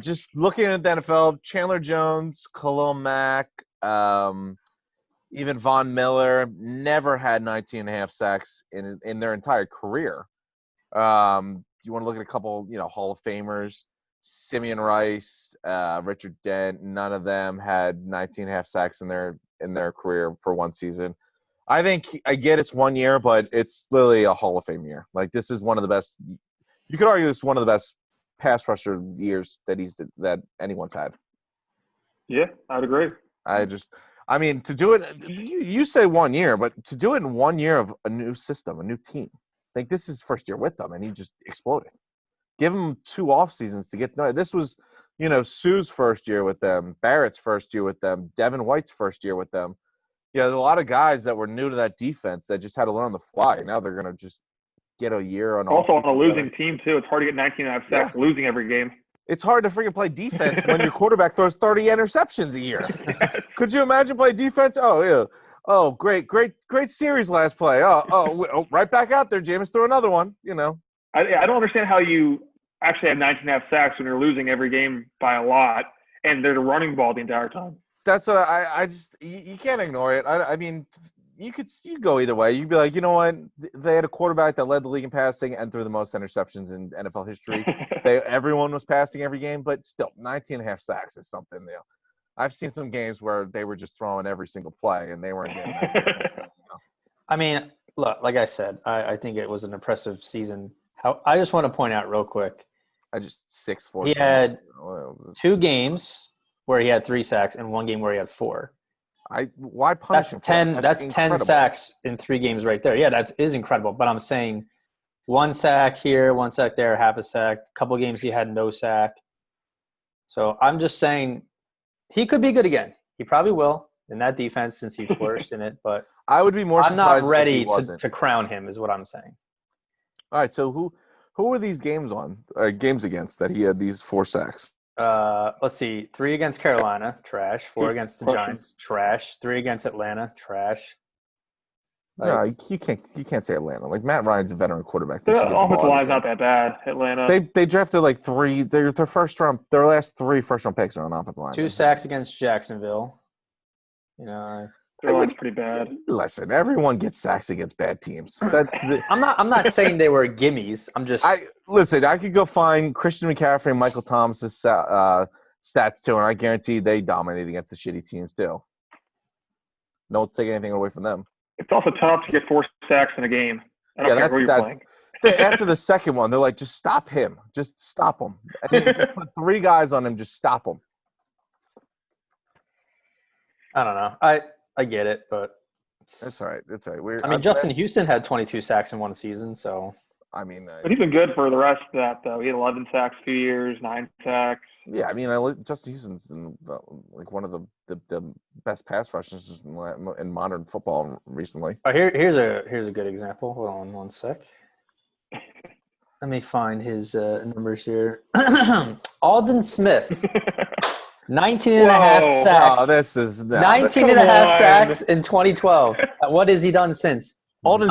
Just looking at the NFL, Chandler Jones, Khalil Mack, even Von Miller never had 19.5 sacks in their entire career. You want to look at a couple, Hall of Famers, Simeon Rice, Richard Dent. None of them had 19.5 sacks in their career for one season. I think I get it's 1 year, but it's literally a Hall of Fame year. Like, this is one of the best. You could argue this is one of the best pass rusher years that anyone's had.
Yeah, I'd agree.
I mean, to do it, you say 1 year, but to do it in 1 year of a new system, a new team. Like, this is his first year with them, and he just exploded. Give him 2 off seasons to get. No, this was, Sue's first year with them, Barrett's first year with them, Devin White's first year with them. There's a lot of guys that were new to that defense that just had to learn on the fly. Now they're going to just get a year on.
Also, on a losing team too, it's hard to get 19.5 sacks losing every game.
It's hard to freaking play defense when your quarterback throws 30 interceptions a year. Could you imagine playing defense? Oh, yeah. Oh, great series last play. Oh, right back out there. Jameis threw another one,
I don't understand how you actually have 19.5 sacks when you're losing every game by a lot, and they're the running ball the entire time.
That's what I just – you can't ignore it. I mean, you go either way. You'd be like, you know what? They had a quarterback that led the league in passing and threw the most interceptions in NFL history. Everyone was passing every game, but still, 19.5 sacks is something new. I've seen some games where they were just throwing every single play, and they weren't getting 19.5 sacks.
I mean, look, like I said, I think it was an impressive season. I just want to point out real quick.
Just 6'4".
He had 2 games where he had 3 sacks and 1 game where he had 4.
Why punish him?
That's 10 sacks in 3 games right there. Yeah, that is incredible. But I'm saying 1 sack here, 1 sack there, half a sack. A couple games he had no sack. So I'm just saying he could be good again. He probably will in that defense since he flourished in it. But
I would be more surprised.
I'm not ready
if he wasn't.
to crown him is what I'm saying.
All right, so who were these games against that he had these 4 sacks?
Let's see. 3 against Carolina, trash. 4 against the Giants, trash. 3 against Atlanta, trash.
No, you can't say Atlanta. Like, Matt Ryan's a veteran quarterback.
Their offensive line's not that bad. Atlanta.
They drafted like 3. Their last 3 first-round picks are on offensive line.
2 sacks against Jacksonville.
Their line's pretty bad.
Listen, everyone gets sacks against bad teams.
I'm not saying they were gimmies. I'm just.
Listen, I could go find Christian McCaffrey and Michael Thomas's stats too, and I guarantee they dominate against the shitty teams too. No one's taking anything away from them.
It's also tough to get 4 sacks in a game. I don't care who you're playing.
After the second one, they're like, just stop him. Just stop him. And just put 3 guys on him. Just stop him.
I don't know. I get it, but
that's all right. That's all right.
Justin Houston had 22 sacks in one season, so
I mean,
but he's been good for the rest of that though. He had 11 sacks 2 years, 9 sacks.
Yeah, I mean, Justin Houston's like one of the best pass rushers in modern football recently.
Oh, here's a good example. Hold on one sec. Let me find his numbers here. Aldon Smith. 19.5 sacks.
Oh, this is
19.5 sacks in 2012. What has he done since?
Aldon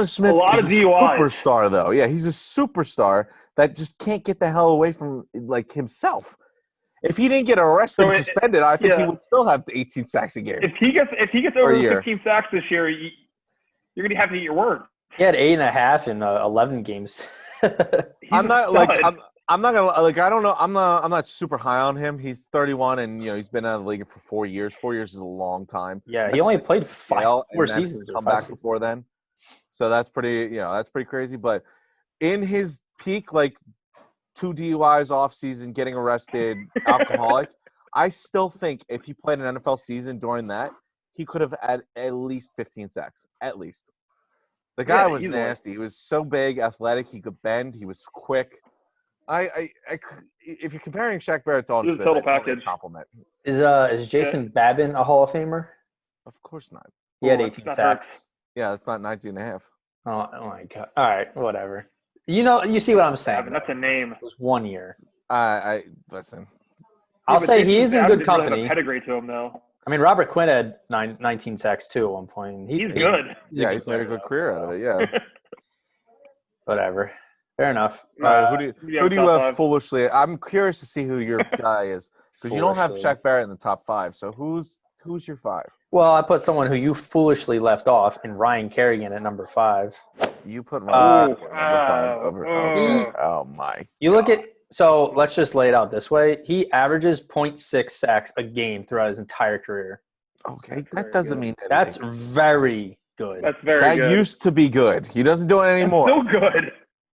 Smith
a lot
is
of DUIs.
Superstar, though. Yeah, he's a superstar that just can't get the hell away from like himself. If he didn't get arrested and suspended, I think he would still have 18 sacks a game.
If he gets over 15 sacks this year, you're gonna have to eat your word.
He had 8.5 in 11 games.
I'm I'm not gonna like. I don't know. I'm not super high on him. He's 31, and he's been out of the league for 4 years. 4 years is a long time.
Yeah, he only played four
And
seasons or
come
5
back
seasons.
before then. So that's pretty. That's pretty crazy. But in his peak, like 2 DUIs off season, getting arrested, alcoholic. I still think if he played an NFL season during that, he could have had at least 15 sacks. At least. The guy was
easily.
nasty. He was so big, athletic. He could bend. He was quick. If you're comparing Shaq Barrett to Alden
He was
Smith,
a total
that's only a
package.
compliment.
Is Jason Babin a Hall of Famer?
Of course not.
He had
Oh,
18
that
sacks.
hurts.
Yeah, that's not 19 and a half.
Oh my god! All right, whatever. You see what I'm saying?
Babin, that's a name.
It was 1 year.
I listen.
I'll
but
say he
Jason
is in
Babin
good
didn't really have
company.
a pedigree to him, though.
I mean, Robert Quinn had 19 sacks too at one point.
He's good.
He's a
He's made a good
though,
career
so
out of it. Yeah.
Whatever. Fair enough.
Who do you have
top
foolishly? I'm curious to see who your guy is because you don't have
Foolishly.
Shaq Barrett in the top 5. So who's your 5?
Well, I put someone who you foolishly left off in Ryan Kerrigan at number 5.
You put Ryan
Uh,
number 5 over. Oh my.
You look at so let's just lay it out this way. He averages 0.6 sacks a game throughout his entire career.
Okay,
very
that doesn't
good.
mean anything.
That's very good.
That's very
That
good.
used to be good. He doesn't do it anymore.
So good.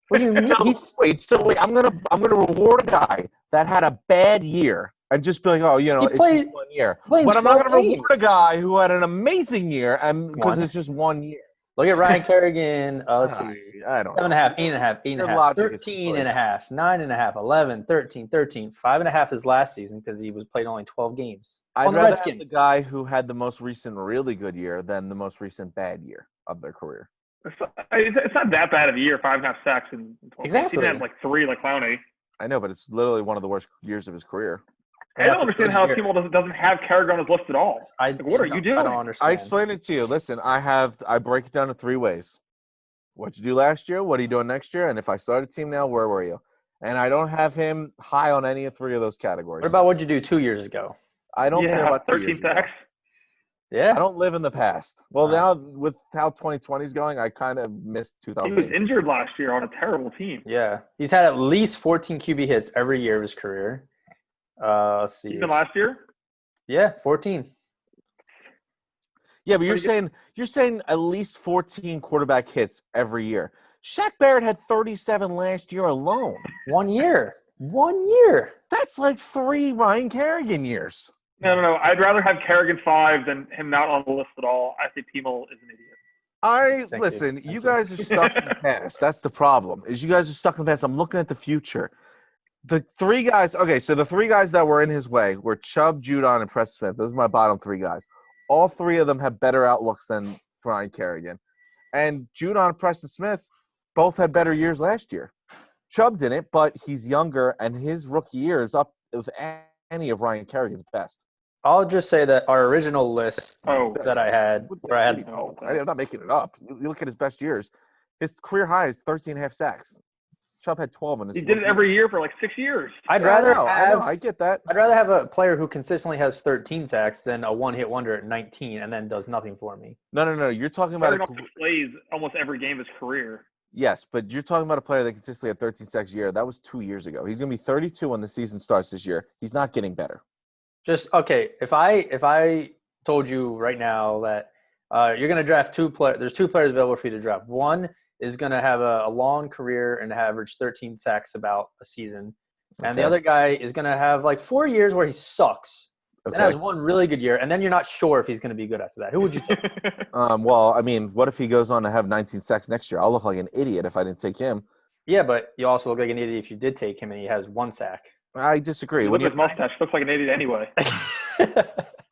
What do you mean?
Wait. I'm gonna reward a guy that had a bad year and just be like, it's
played-
just 1 year.
played
But I'm not
12
gonna reward a
games.
guy who had an amazing year and because
One.
it's just 1 year.
Look at Ryan Kerrigan. Let's see.
I don't
7.5,
know.
8.5, 8.5,
Your logic is
13.5, 9.5, 11, 13, 5.5 is last season because he was played only 12 games.
I'd
On the
rather have
Redskins.
the guy who had the most recent really good year than the most recent bad year of their career.
It's not that bad of a year, 5.5 sacks in 12
Exactly.
He didn't have like 3 like Clowney.
I know, but it's literally one of the worst years of his career.
I don't
That's a
understand
good
how
year.
a team doesn't have Kerrigan on his list at all. What are you doing?
I don't understand.
I explained it to you. Listen, I break it down to 3 ways. What you do last year, what are you doing next year, and if I start a team now, where were you? And I don't have him high on any of 3 of those categories.
What about what you do 2 years ago?
I don't care about 2
13
years ago.
sacks.
Yeah.
I don't live in the past. Well, now with how 2020 is going, I kind of missed
He
2008.
was injured last year on a terrible team.
Yeah. He's had at least 14 QB hits every year of his career. Let's see.
Even last year?
Yeah, 14.
Yeah, but you're saying at least 14 quarterback hits every year. Shaq Barrett had 37 last year alone.
1 year. 1 year.
That's like 3 Ryan Kerrigan years.
No. I'd rather have Kerrigan 5 than him not on the list at all. I think Pimo is an idiot.
Thank
You
you.
guys are stuck in the past. That's the problem. Is you guys are stuck in the past. I'm looking at the future. The 3 guys. Okay, so the 3 guys that were in his way were Chubb, Judon, and Preston Smith. Those are my bottom 3 guys. All 3 of them have better outlooks than Ryan Kerrigan, and Judon and Preston Smith both had better years last year. Chubb didn't, but he's younger, and his rookie year is up with any of Ryan Kerrigan's best.
I'll just say that our original list
Oh.
that I had, where I had
No, I'm not making it up. You look at his best years. His career high is 13.5 sacks. Chubb had 12 in his.
He did it every year for like 6 years.
I'd
Yeah, I
rather
know,
have
I get that.
I'd rather have a player who consistently has 13 sacks than a one-hit wonder at 19 and then does nothing for me.
No. You're talking about
Kerrigan plays almost every game of his career.
yes, but you're talking about a player that consistently had 13 sacks a year. That was 2 years ago. He's going to be 32 when the season starts this year. He's not getting better.
Just okay. If I told you right now that you're going to draft 2 players, there's 2 players available for you to draft. One is going to have a long career and average 13 sacks about a season, and the
Okay.
other guy is going to have like 4 years where he sucks.
Okay.
And has 1 really good year, and then you're not sure if he's going to be good after that. Who would you take?
Well, I mean, what if he goes on to have 19 sacks next year? I'll look like an idiot if I didn't take him.
Yeah, but you also look like an idiot if you did take him and he has 1 sack.
I disagree.
Look
When
at his mustache. Looks like an idiot anyway.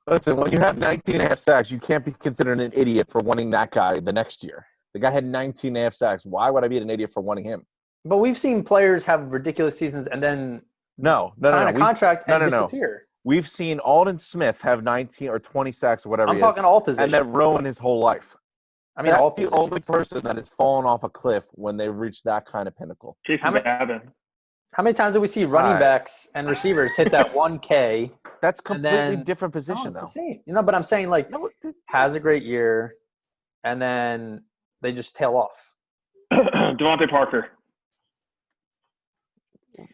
listen, when you have 19 and a half sacks, you can't be considered an idiot for wanting that guy the next year. The guy had 19 and a half sacks. Why would I be an idiot for wanting him?
But we've seen players have ridiculous seasons and then
No.
sign a contract and
no.
disappear.
We've seen Alden Smith have 19 or 20 sacks or whatever
I'm
he
talking
is,
all positions.
and then ruin his whole life.
I mean,
That's
all
the
positions.
only person that has fallen off a cliff when they reach that kind of pinnacle.
Jason
How many-
Babin.
How many times do we see running
Right.
backs and receivers hit that 1K?
That's
And
completely
then-
different
No,
position,
it's
though.
the same. But I'm saying like
No,
has a great year, and then they just tail off.
Devontae Parker.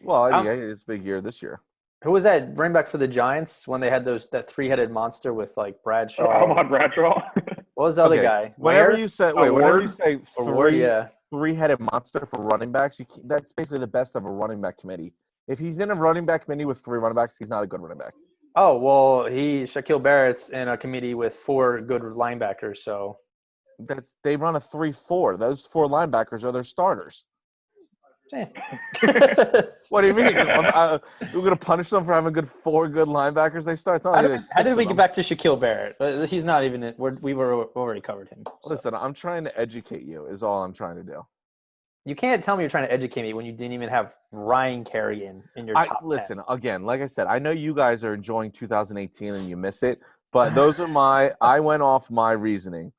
Well,
Um,
yeah, it's a big year this year.
Who was that running back for the Giants when they had that three-headed monster with like Bradshaw?
Ahmad Bradshaw.
What was the other
Okay,
guy?
whenever
Ware
you say whenever you
Ward?
say
or Ward? Yeah.
three-headed monster for running backs, that's basically the best of a running back committee. If he's in a running back committee with 3 running backs, he's not a good running back.
Oh well, Shaquille Barrett's in a committee with 4 good linebackers. So
They run a 3-4. Those 4 linebackers are their starters.
eh.
What do you mean? We're going to punish them for having 4 good linebackers they start? It's not like there's
How
6
did
of
we
them.
get back to Shaquille Barrett? He's not even. We were already covered him. So.
Listen, I'm trying to educate you. Is all I'm trying to do.
You can't tell me you're trying to educate me when you didn't even have Ryan Kerrigan in your top 10.
Listen, again, like I said, I know you guys are enjoying 2018 and you miss it, but those are I went off my reasoning.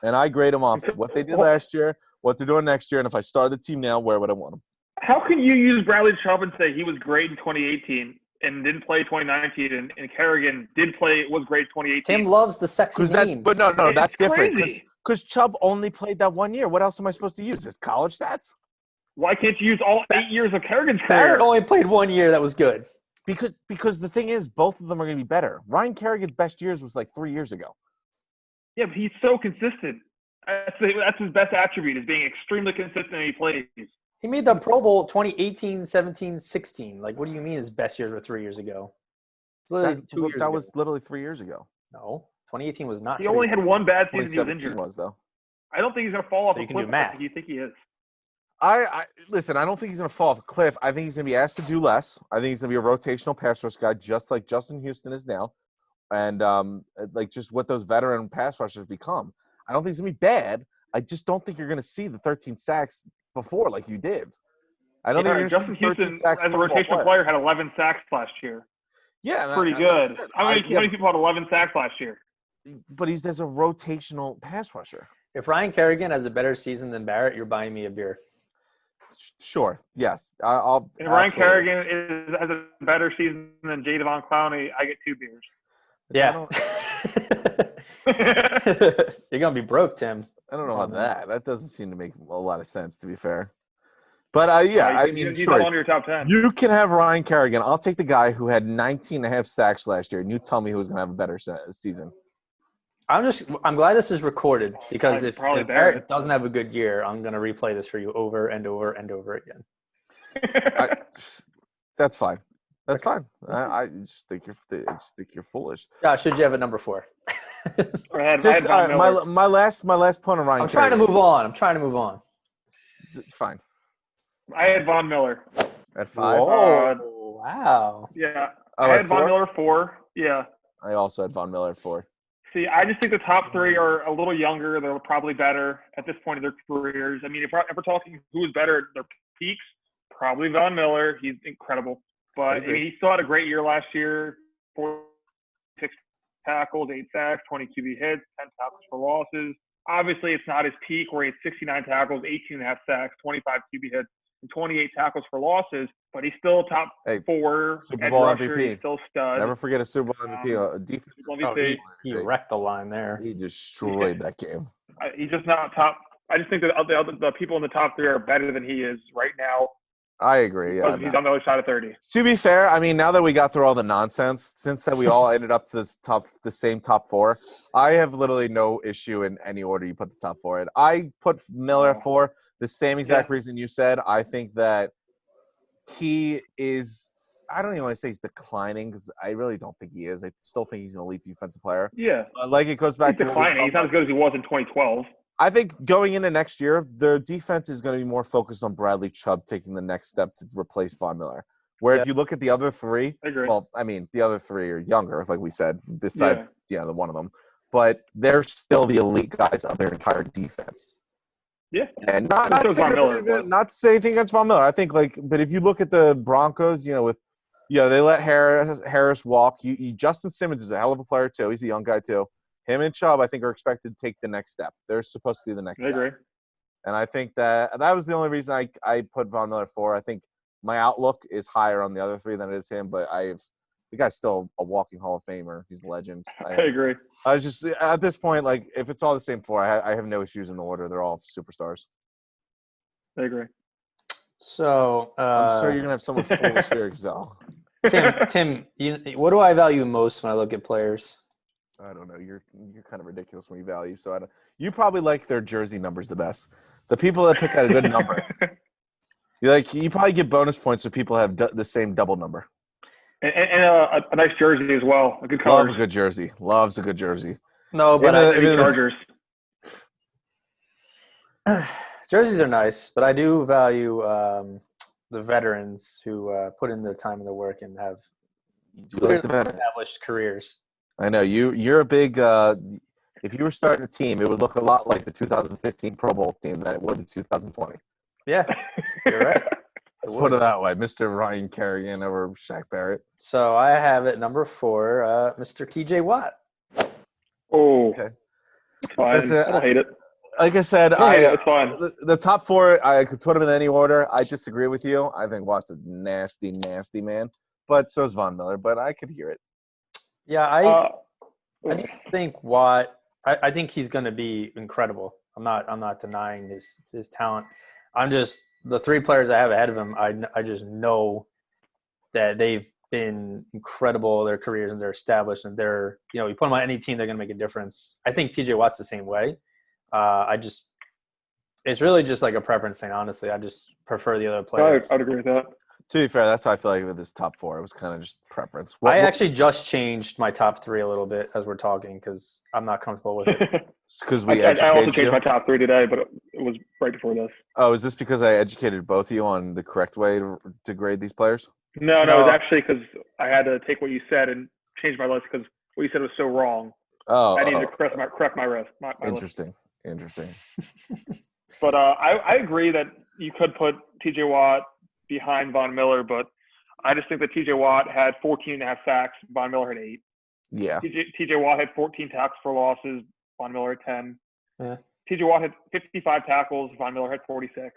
And I grade them off what they did last year, what they're doing next year, and if I start the team now, where would I want them?
How can you use Bradley Chubb and say he was great in 2018 and didn't play 2019, and Kerrigan was great 2018?
Tim loves the sexy names.
But no, that's different.
Crazy.
Because Chubb only played that 1 year. What else am I supposed to use? His college stats?
Why can't you use all 8 years of Kerrigan's career?
Barrett only played 1 year. That was good.
Because the thing is, both of them are going to be better. Ryan Kerrigan's best years was like 3 years ago.
Yeah, but he's so consistent. That's his best attribute, is being extremely consistent and he plays.
He made the Pro Bowl 2018, 17, 16. Like, what do you mean his best years were 3 years ago? It was literally 2 years ago.
That was literally 3 years ago.
No, 2018 was not.
He only had one bad season. He was
2017
injured.
was though.
I don't think he's going to fall off
So
a
you can do
cliff.
math.
Do you think he is?
I listen. I don't think he's going to fall off a cliff. I think he's going to be asked to do less. I think he's going to be a rotational pass rush guy, just like Justin Houston is now, and like just what those veteran pass rushers become. I don't think he's going to be bad. I just don't think you're going to see the 13 sacks before like you did. I don't think you're
Justin
going to see 13
Houston,
sacks
as a rotational player, had 11 sacks last year.
Yeah,
Pretty good. How many people had 11 sacks last year?
But he's as a rotational pass rusher.
If Ryan Kerrigan has a better season than Barrett, you're buying me a beer.
Sure. Yes. I'll.
If Ryan Kerrigan has a better season than Jadavon Clowney, I get 2 beers.
Yeah. You're gonna be broke, Tim.
I don't know about that. That doesn't seem to make a lot of sense, to be fair. But yeah, I mean,
he's
sure.
on your top 10.
You can have Ryan Kerrigan. I'll take the guy who had 19 and a half sacks last year, and you tell me who's going to have a better season.
I'm glad this is recorded because if
Probably
Barrett doesn't have a good year, I'm gonna replay this for you over and over and over again.
That's fine. That's fine. I just think you're foolish.
Josh, should you have a number 4?
Just my last point on Ryan.
I'm trying to move on.
Fine.
I had Von Miller.
At 5.
Oh, wow.
Yeah.
Oh,
I
at
had Von
4?
Miller 4. Yeah.
I also had Von Miller at 4.
See, I just think the top 3 are a little younger. They're probably better at this point in their careers. I mean, if we're talking who is better at their peaks, probably Von Miller. He's incredible. But I mean, he still had a great year last year. 6 tackles, 8 sacks, 20 QB hits, 10 tackles for losses. Obviously, it's not his peak where he had 69 tackles, 18.5 sacks, 25 QB hits, and 28 tackles for losses. But he's still top 4
Super Bowl
rusher.
MVP.
He's still stud.
Never forget a Super Bowl MVP. Defensive
MVP.
He wrecked the line there.
He destroyed that game.
He's just not top. I just think that the people in the top 3 are better than he is right now.
I agree. Yeah,
He's on the other side of 30.
To be fair, I mean, now that we got through all the nonsense, since that we all ended up to the same top 4, I have literally no issue in any order you put the top 4 in. I put Miller at 4, the same exact reason you said. I think that he is. I don't even want to say he's declining because I really don't think he is. I still think he's an elite defensive player.
Yeah.
Like it goes back
to declining. He's not as good as he was in 2012.
I think going into next year, the defense is going to be more focused on Bradley Chubb taking the next step to replace Von Miller. Where if you look at the other 3, well, I mean, the other 3 are younger, like we said, besides, the one of them. But they're still the elite guys of their entire defense.
Yeah.
And not to say anything against Von Miller. I think, but if you look at the Broncos, they let Harris walk. Justin Simmons is a hell of a player, too. He's a young guy, too. Him and Chubb, I think, are expected to take the next step. They're supposed to be the next step.
I agree.
And I think that was the only reason I put Von Miller 4. I think my outlook is higher on the other 3 than it is him, but the guy's still a walking Hall of Famer. He's a legend.
I agree.
I was just, at this point, if it's all the same 4, I have no issues in the order. They're all superstars.
I agree.
So,
I'm sure you're gonna have someone foolish here, Excel.
Tim, what do I value most when I look at players?
I don't know. You're kind of ridiculous when you value. So I don't. You probably like their jersey numbers the best. The people that pick out a good number. You probably get bonus points if people have the same double number.
and a nice jersey as well. A good
Love
colors.
a good jersey. Loves a good jersey.
No, but
Maybe Chargers.
Jerseys are nice, but I do value the veterans who put in their time and their work and have established careers.
I know you're a big. If you were starting a team, it would look a lot like the 2015 Pro Bowl team that it would in 2020.
Yeah, you're right.
Let's put it that way, Mr. Ryan Kerrigan over Shaq Barrett.
So I have at number 4, Mr. T.J. Watt.
Oh,
Okay.
fine.
Listen,
I don't hate it.
Like I said,
It's fine.
The top 4, I could put them in any order. I disagree with you. I think Watt's a nasty, nasty man, but so is Von Miller. But I could hear it.
Yeah, I just think Watt. I think he's going to be incredible. I'm not denying his talent. I'm just the 3 players I have ahead of him. I just know that they've been incredible their careers and they're established and they're you put them on any team, they're going to make a difference. I think TJ Watt's the same way. It's really just like a preference thing. Honestly, I just prefer the other players.
I'd agree with that.
To be fair, that's how I feel like with this top 4. It was kind of just preference.
I actually just changed my top 3 a little bit as we're talking because I'm not comfortable with it.
Because
I also changed my top 3 today, but it was right before this.
Oh, is this because I educated both of you on the correct way to grade these players?
No, it was actually because I had to take what you said and change my list because what you said was so wrong. I needed to correct my list. My
Interesting.
But I agree that you could put T.J. Watt behind Von Miller, but I just think that T.J. Watt had 14.5 sacks. Von Miller had 8.
Yeah.
T.J. Watt had 14 tackles for losses. Von Miller had 10.
Yeah.
T.J. Watt had 55 tackles. Von Miller had 46.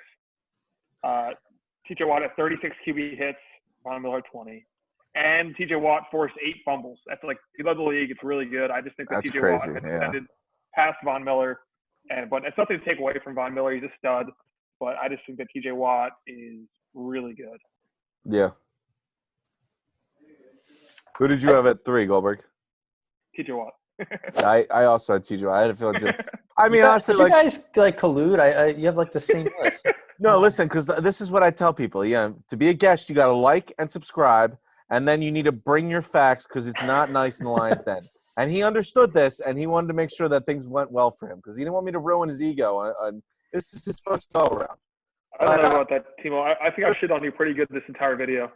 T.J. Watt had 36 QB hits. Von Miller had 20. And T.J. Watt forced 8 fumbles. That's like he led the league. It's really good. I just think that T.J. Watt has extended past Von Miller. But it's nothing to take away from Von Miller. He's a stud. But I just think that T.J. Watt is really good.
Yeah. Who did you have at 3, Goldberg?
T.J. Watt.
I also had T.J. I had a feeling too. I mean, honestly,
you guys collude. You have like the same list.
No, listen, because this is what I tell people. Yeah, to be a guest, you got to like and subscribe, and then you need to bring your facts because it's not nice in the Lions' Den. And he understood this, and he wanted to make sure that things went well for him because he didn't want me to ruin his ego. This is his first go around.
I don't know about that, Timo. I think I shit on you pretty good this entire video.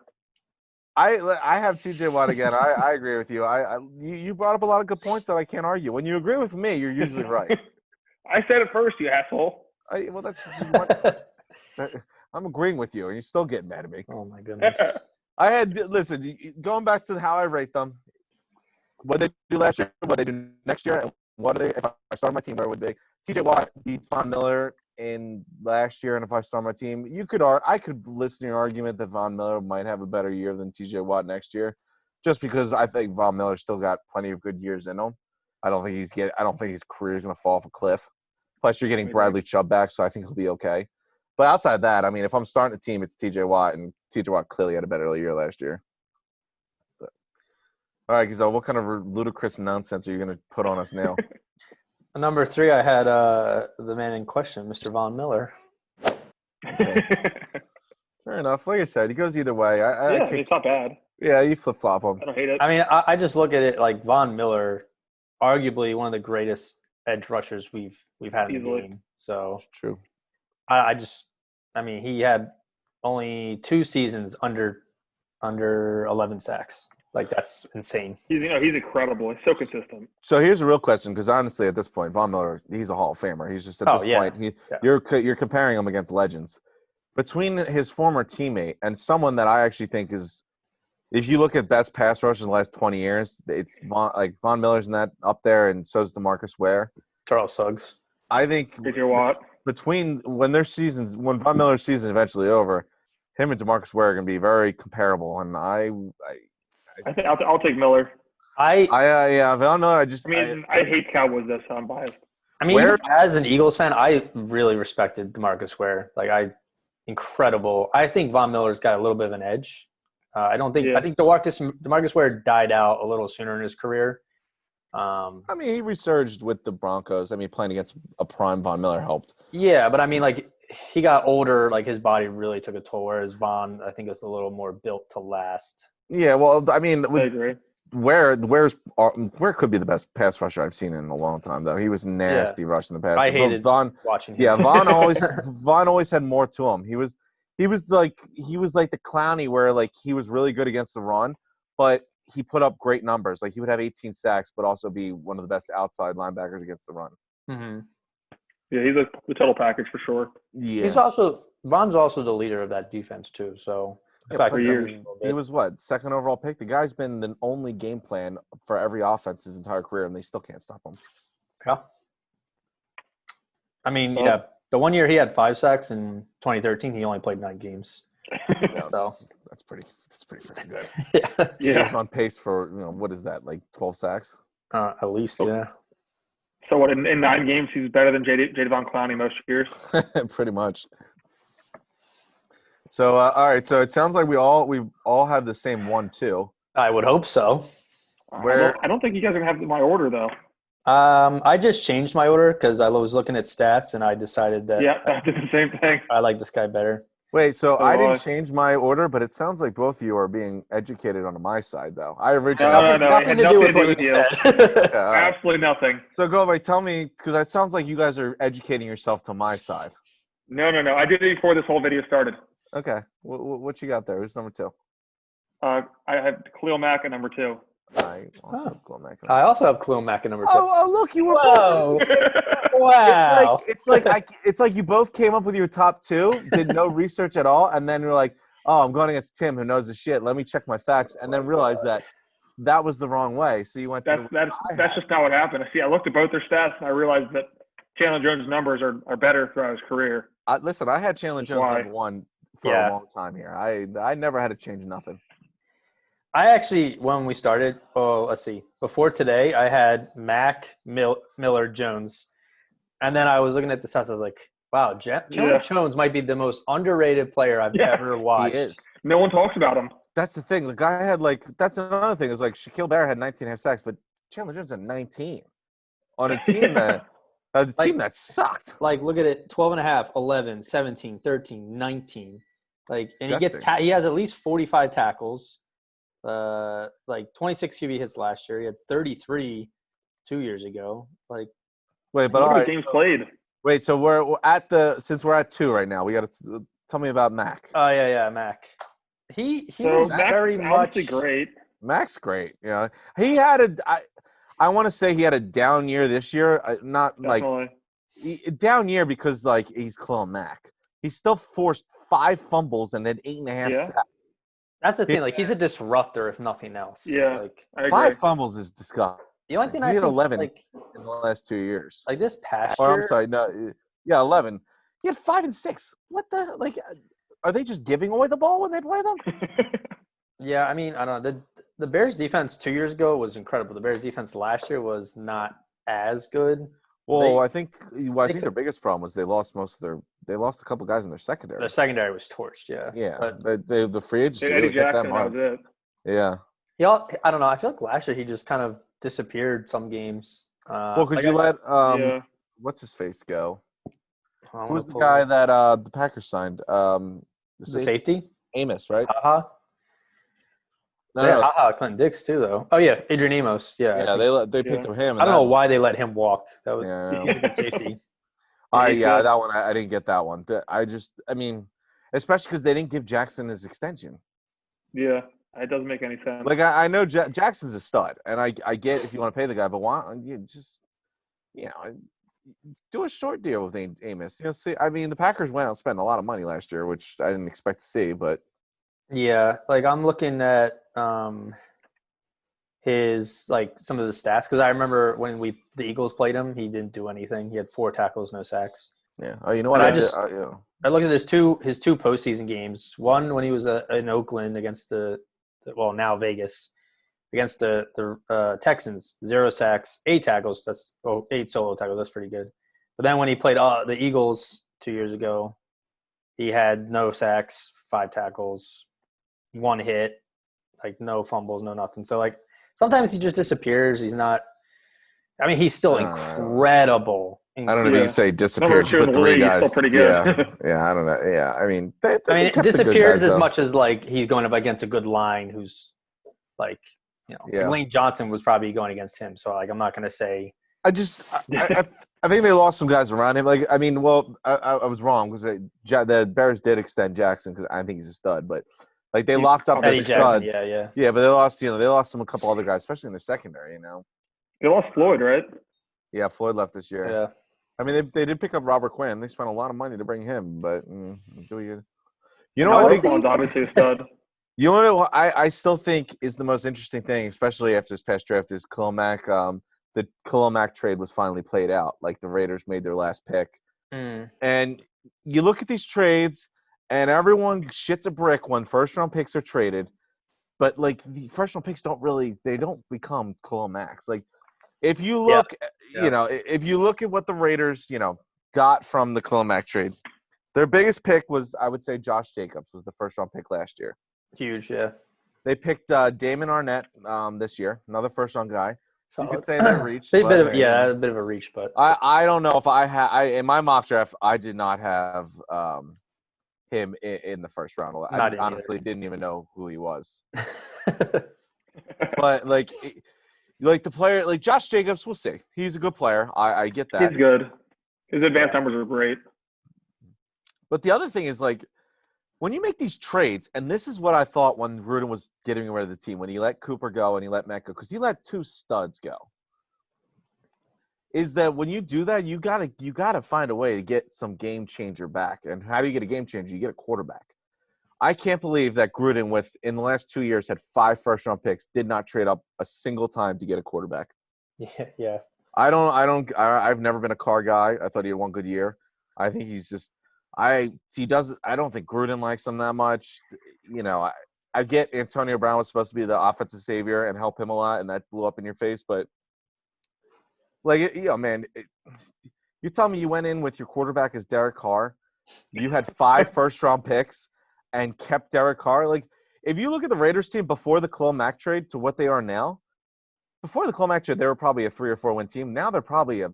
I have T.J. Watt again. I agree with you. You brought up a lot of good points that I can't argue. When you agree with me, you're usually right.
I said it first, you asshole.
I'm agreeing with you, and you still getting mad at me.
Oh my goodness.
Listen, going back to how I rate them, what they do last year, what they do next year, and what are they? If I start my team, where would they? T.J. Watt beats Von Miller in last year, and if I start my team, I could listen to your argument that Von Miller might have a better year than T.J. Watt next year, just because I think Von Miller still got plenty of good years in him. I don't think his career is going to fall off a cliff. Plus, you're getting Bradley Chubb back, so I think he'll be okay. But outside that, I mean, if I'm starting a team, it's T.J. Watt, and T.J. Watt clearly had a better year last year. But, all right, Gazelle, what kind of ludicrous nonsense are you going to put on us now?
Number 3, I had the man in question, Mr. Von Miller.
Okay. Fair enough. Like I said, he goes either way.
It's not bad.
Yeah, you flip-flop him.
I don't hate it.
I mean, I just look at it like Von Miller, arguably one of the greatest edge rushers we've had in the game. So
it's true.
He had only 2 seasons under 11 sacks. Like, that's insane.
He's incredible. He's so consistent.
So here's a real question, because honestly, at this point, Von Miller, he's a Hall of Famer. He's just at this point, you're comparing him against legends. Between his former teammate and someone that I actually think is, if you look at best pass rushers in the last 20 years, it's Von Miller's in that up there, and so is DeMarcus Ware.
Charles Suggs.
I think T.J. Watt.
Between when Von Miller's season is eventually over, him and DeMarcus Ware are going to be very comparable, and I
think I'll take Miller.
Von Miller.
I hate Cowboys though, so I'm biased.
I mean, as an Eagles fan, I really respected DeMarcus Ware. Like, incredible. I think Von Miller's got a little bit of an edge. I don't think.
Yeah.
I think Demarcus Ware died out a little sooner in his career.
I mean, he resurged with the Broncos. I mean, playing against a prime Von Miller helped.
Yeah, but I mean, like he got older. Like his body really took a toll. Whereas Von, I think, is a little more built to last.
Yeah, well, I mean,
I agree.
Ware could be the best pass rusher I've seen in a long time, though. He was nasty rushing the pass.
I hated
Von
watching him.
Yeah, Von always had more to him. He was like the Clowney, where like he was really good against the run, but he put up great numbers. Like he would have 18 sacks, but also be one of the best outside linebackers against the run.
Mm-hmm.
Yeah, he's the total package for sure.
Yeah,
Von's also the leader of that defense too. So in fact,
for years.
He was what, second overall pick? The guy's been the only game plan for every offense his entire career, and they still can't stop him.
Yeah. I mean, yeah. The 1 year he had 5 sacks in 2013, he only played 9 games. So
that's pretty freaking good.
yeah.
He was on pace for, what is that, like 12 sacks?
At least, yeah.
So what, in 9 games he's better than Jadeveon Clowney most years?
Pretty much. So all right, so it sounds like we all have the same 1 too.
I would hope so.
I don't think you guys are gonna have my order though.
I just changed my order because I was looking at stats and I decided that
I did the same thing.
I like this guy better.
Wait, so I didn't change my order, but it sounds like both of you are being educated on my side, though. I originally
nothing to do with what you said.
Absolutely nothing.
So go away, tell me, because it sounds like you guys are educating yourself to my side.
No. I did it before this whole video started.
Okay, what you got there? Who's number 2?
I had Khalil Mack at number 2.
I also have Khalil Mack.
I also have Khalil Mack at number 2.
Oh, look, you were.
Whoa. Wow.
It's like you both came up with your top 2, did no research at all, and then you're like, oh, I'm going against Tim, who knows the shit. Let me check my facts, and then realize that was the wrong way. So you went.
That's just not what happened. I looked at both their stats, and I realized that Chandler Jones' numbers are better throughout his career.
Listen, I had Chandler Jones number 1 for a long time here. I never had to change nothing.
I actually, when we started, let's see, before today, I had Mack, Miller, Jones. And then I was looking at the stats. I was like, wow, Chandler Jones might be the most underrated player I've ever watched.
He is.
No one talks about him.
That's the thing. The guy had that's another thing. Is like Shaquille Barrett had 19.5 sacks, but Chandler Jones had 19 on a team team that sucked.
Like, look at it, 12.5, 11, 17, 13, 19. Like, and he has at least 45 tackles. 26 QB hits last year. He had 33 2 years ago. Like,
wait, but all right.
Games played.
Wait, so since we're at 2 right now, we got to tell me about Mac.
Oh yeah, Mac. He was very much
great.
Mac's great. Yeah, he had I want to say he had a down year this year. Not
Definitely.
like down year because like he's Khalil Mack. He still forced 5 fumbles and then 8.5 sacks.
That's the thing. Like, he's a disruptor, if nothing else.
Yeah,
like,
I agree.
5 fumbles is disgusting.
The only thing
he
I
had
think,
11
like,
in the last 2 years.
Like this past year.
I'm sorry, no, yeah, 11. He had 5 and 6. What the like? Are they just giving away the ball when they play them?
Yeah, I mean, I don't know. The Bears defense 2 years ago was incredible. The Bears defense last year was not as good.
Well, I think their biggest problem was they lost a couple guys in their secondary.
Their secondary was torched, yeah.
Yeah,
but
the free agency
Eddie
really hit
Jackson,
them hard.
that was it.
Yeah.
I don't know. I feel like last year he just kind of disappeared some games.
Well, because let what's his face go? Who's the guy that the Packers signed?
The safety?
Amos, right?
Clinton Dix too, though. Oh yeah, Adrian Amos. Yeah,
they picked him.
I don't know why they let him walk. That was he's a good safety.
That one I didn't get that one. I mean, especially because they didn't give Jackson his extension.
Yeah, it doesn't make any sense.
Like I know Jackson's a stud, and I get if you want to pay the guy, but why just do a short deal with Amos. See, I mean, the Packers went out and spent a lot of money last year, which I didn't expect to see, but.
Yeah, like I'm looking at his some of the stats because I remember when the Eagles played him, he didn't do anything. He had 4 tackles, no sacks.
Yeah. Oh, you know what?
I looked at his two postseason games. One when he was in Oakland against now Vegas against the Texans, 0 sacks, 8 tackles. That's 8 solo tackles. That's pretty good. But then when he played the Eagles 2 years ago, He had no sacks, 5 tackles, 1 hit, like no fumbles, no nothing. So like sometimes he just disappears. He's not. I mean, he's still incredible.
I don't know if you can say
Number
disappeared. You
2 in
put
the
3
league, he's
guys.
still pretty good.
Yeah. I don't know. Yeah, I mean, they
it
kept the good
disappears
guys,
as
though.
much as like he's going up against a good line who's like, like Lane Johnson was probably going against him. So like I'm not going to say.
I think they lost some guys around him. Like, I mean, well, I was wrong because the Bears did extend Jackson because I think he's a stud, but like they locked up their
Eddie Jackson,
studs.
yeah.
But they lost a couple other guys, especially in the secondary.
They lost Floyd, right?
Yeah, Floyd left this year.
Yeah.
I mean, they did pick up Robert Quinn. They spent a lot of money to bring him, but do you?
Roquan's obviously a stud.
You know what I still think is the most interesting thing, especially after this past draft, is Khalil Mack. The Khalil Mack trade was finally played out. Like the Raiders made their last pick. And you look at these trades, and everyone shits a brick when first-round picks are traded. But, like, the first-round picks they don't become Khalil Macks. Like, if you look, if you look at what the Raiders, got from the Khalil Mack trade, their biggest pick was, I would say, Josh Jacobs was the first-round pick last year.
Huge, yeah.
They picked Damon Arnett this year, another first-round guy.
Solid.
You could say that reached.
a bit of a reach, but
I don't know if in my mock draft I did not have him in the first round. I honestly didn't even know who he was. But like the player, like Josh Jacobs, we'll see. He's a good player. I get that.
He's good. His advanced numbers are great.
But the other thing is, like, when you make these trades, and this is what I thought when Gruden was getting rid of the team, when he let Cooper go and he let Matt go, because he let 2 studs go, is that when you do that, you gotta find a way to get some game changer back. And how do you get a game changer? You get a quarterback. I can't believe that Gruden, in the last 2 years, had 5 first-round picks, did not trade up a single time to get a quarterback.
Yeah.
I've never been a Carr guy. I thought he had one good year. I think he's just – I don't think Gruden likes him that much. I get Antonio Brown was supposed to be the offensive savior and help him a lot, and that blew up in your face. But, like, man, you tell me you went in with your quarterback as Derek Carr. You had 5 first-round picks and kept Derek Carr. Like, if you look at the Raiders team before the Khalil Mack trade to what they are now, before the Khalil Mack trade, they were probably a 3 or 4 win team. Now they're probably a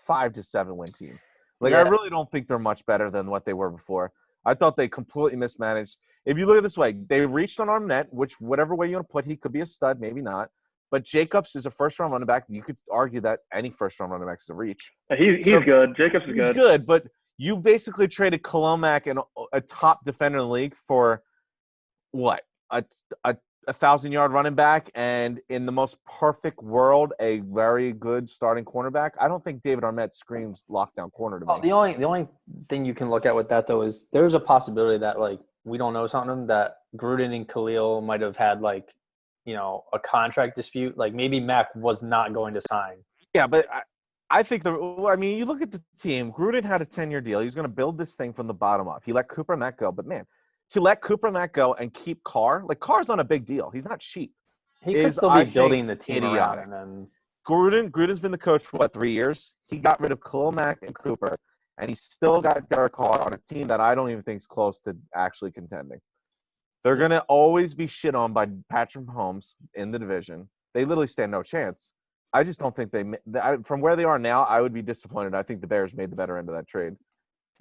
5 to 7 win team. Like, I really don't think they're much better than what they were before. I thought they completely mismanaged. If you look at it this way, they reached on Arnett, which whatever way you want to put, he could be a stud, maybe not. But Jacobs is a first-round running back. You could argue that any first-round running back is a reach.
He's good. Jacobs is good.
He's good, but you basically traded Khalil Mack and a top defender in the league for what? A 1,000-yard running back, and in the most perfect world, a very good starting cornerback. I don't think David Arnett screams lockdown corner to me.
The only thing you can look at with that, though, is there's a possibility that, like, we don't know something, that Gruden and Khalil might have had, like, a contract dispute. Like, maybe Mack was not going to sign.
Yeah, but I think you look at the team. Gruden had a 10-year deal. He was going to build this thing from the bottom up. He let Cooper and Mack go, but man, to let Cooper and Mack go and keep Carr, like, Carr's not a big deal. He's not cheap.
He could still be building the team around him. And
Gruden's been the coach for 3 years? He got rid of Khalil Mack and Cooper, and he still got Derek Carr on a team that I don't even think is close to actually contending. They're going to always be shit on by Patrick Mahomes in the division. They literally stand no chance. I just don't think from where they are now, I would be disappointed. I think the Bears made the better end of that trade.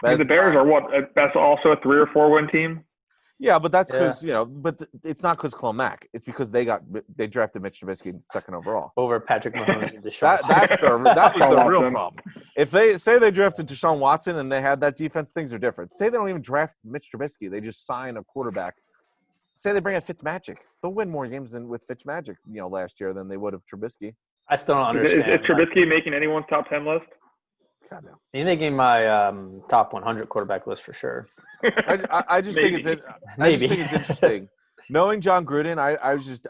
The Bears are what? That's also a 3 or 4 win team.
Yeah, but that's because but it's not because Khalil Mack. It's because they drafted Mitch Trubisky second overall
over Patrick Mahomes and Deshaun.
That was the real problem. If they say they drafted Deshaun Watson and they had that defense, things are different. Say they don't even draft Mitch Trubisky, they just sign a quarterback. Say they bring in Fitzmagic, they'll win more games with Fitzmagic, last year than they would have Trubisky.
I still don't understand.
Is Trubisky making anyone's top 10 list?
God, no.
He's making my top 100 quarterback list for sure.
I just think it's interesting. Knowing John Gruden,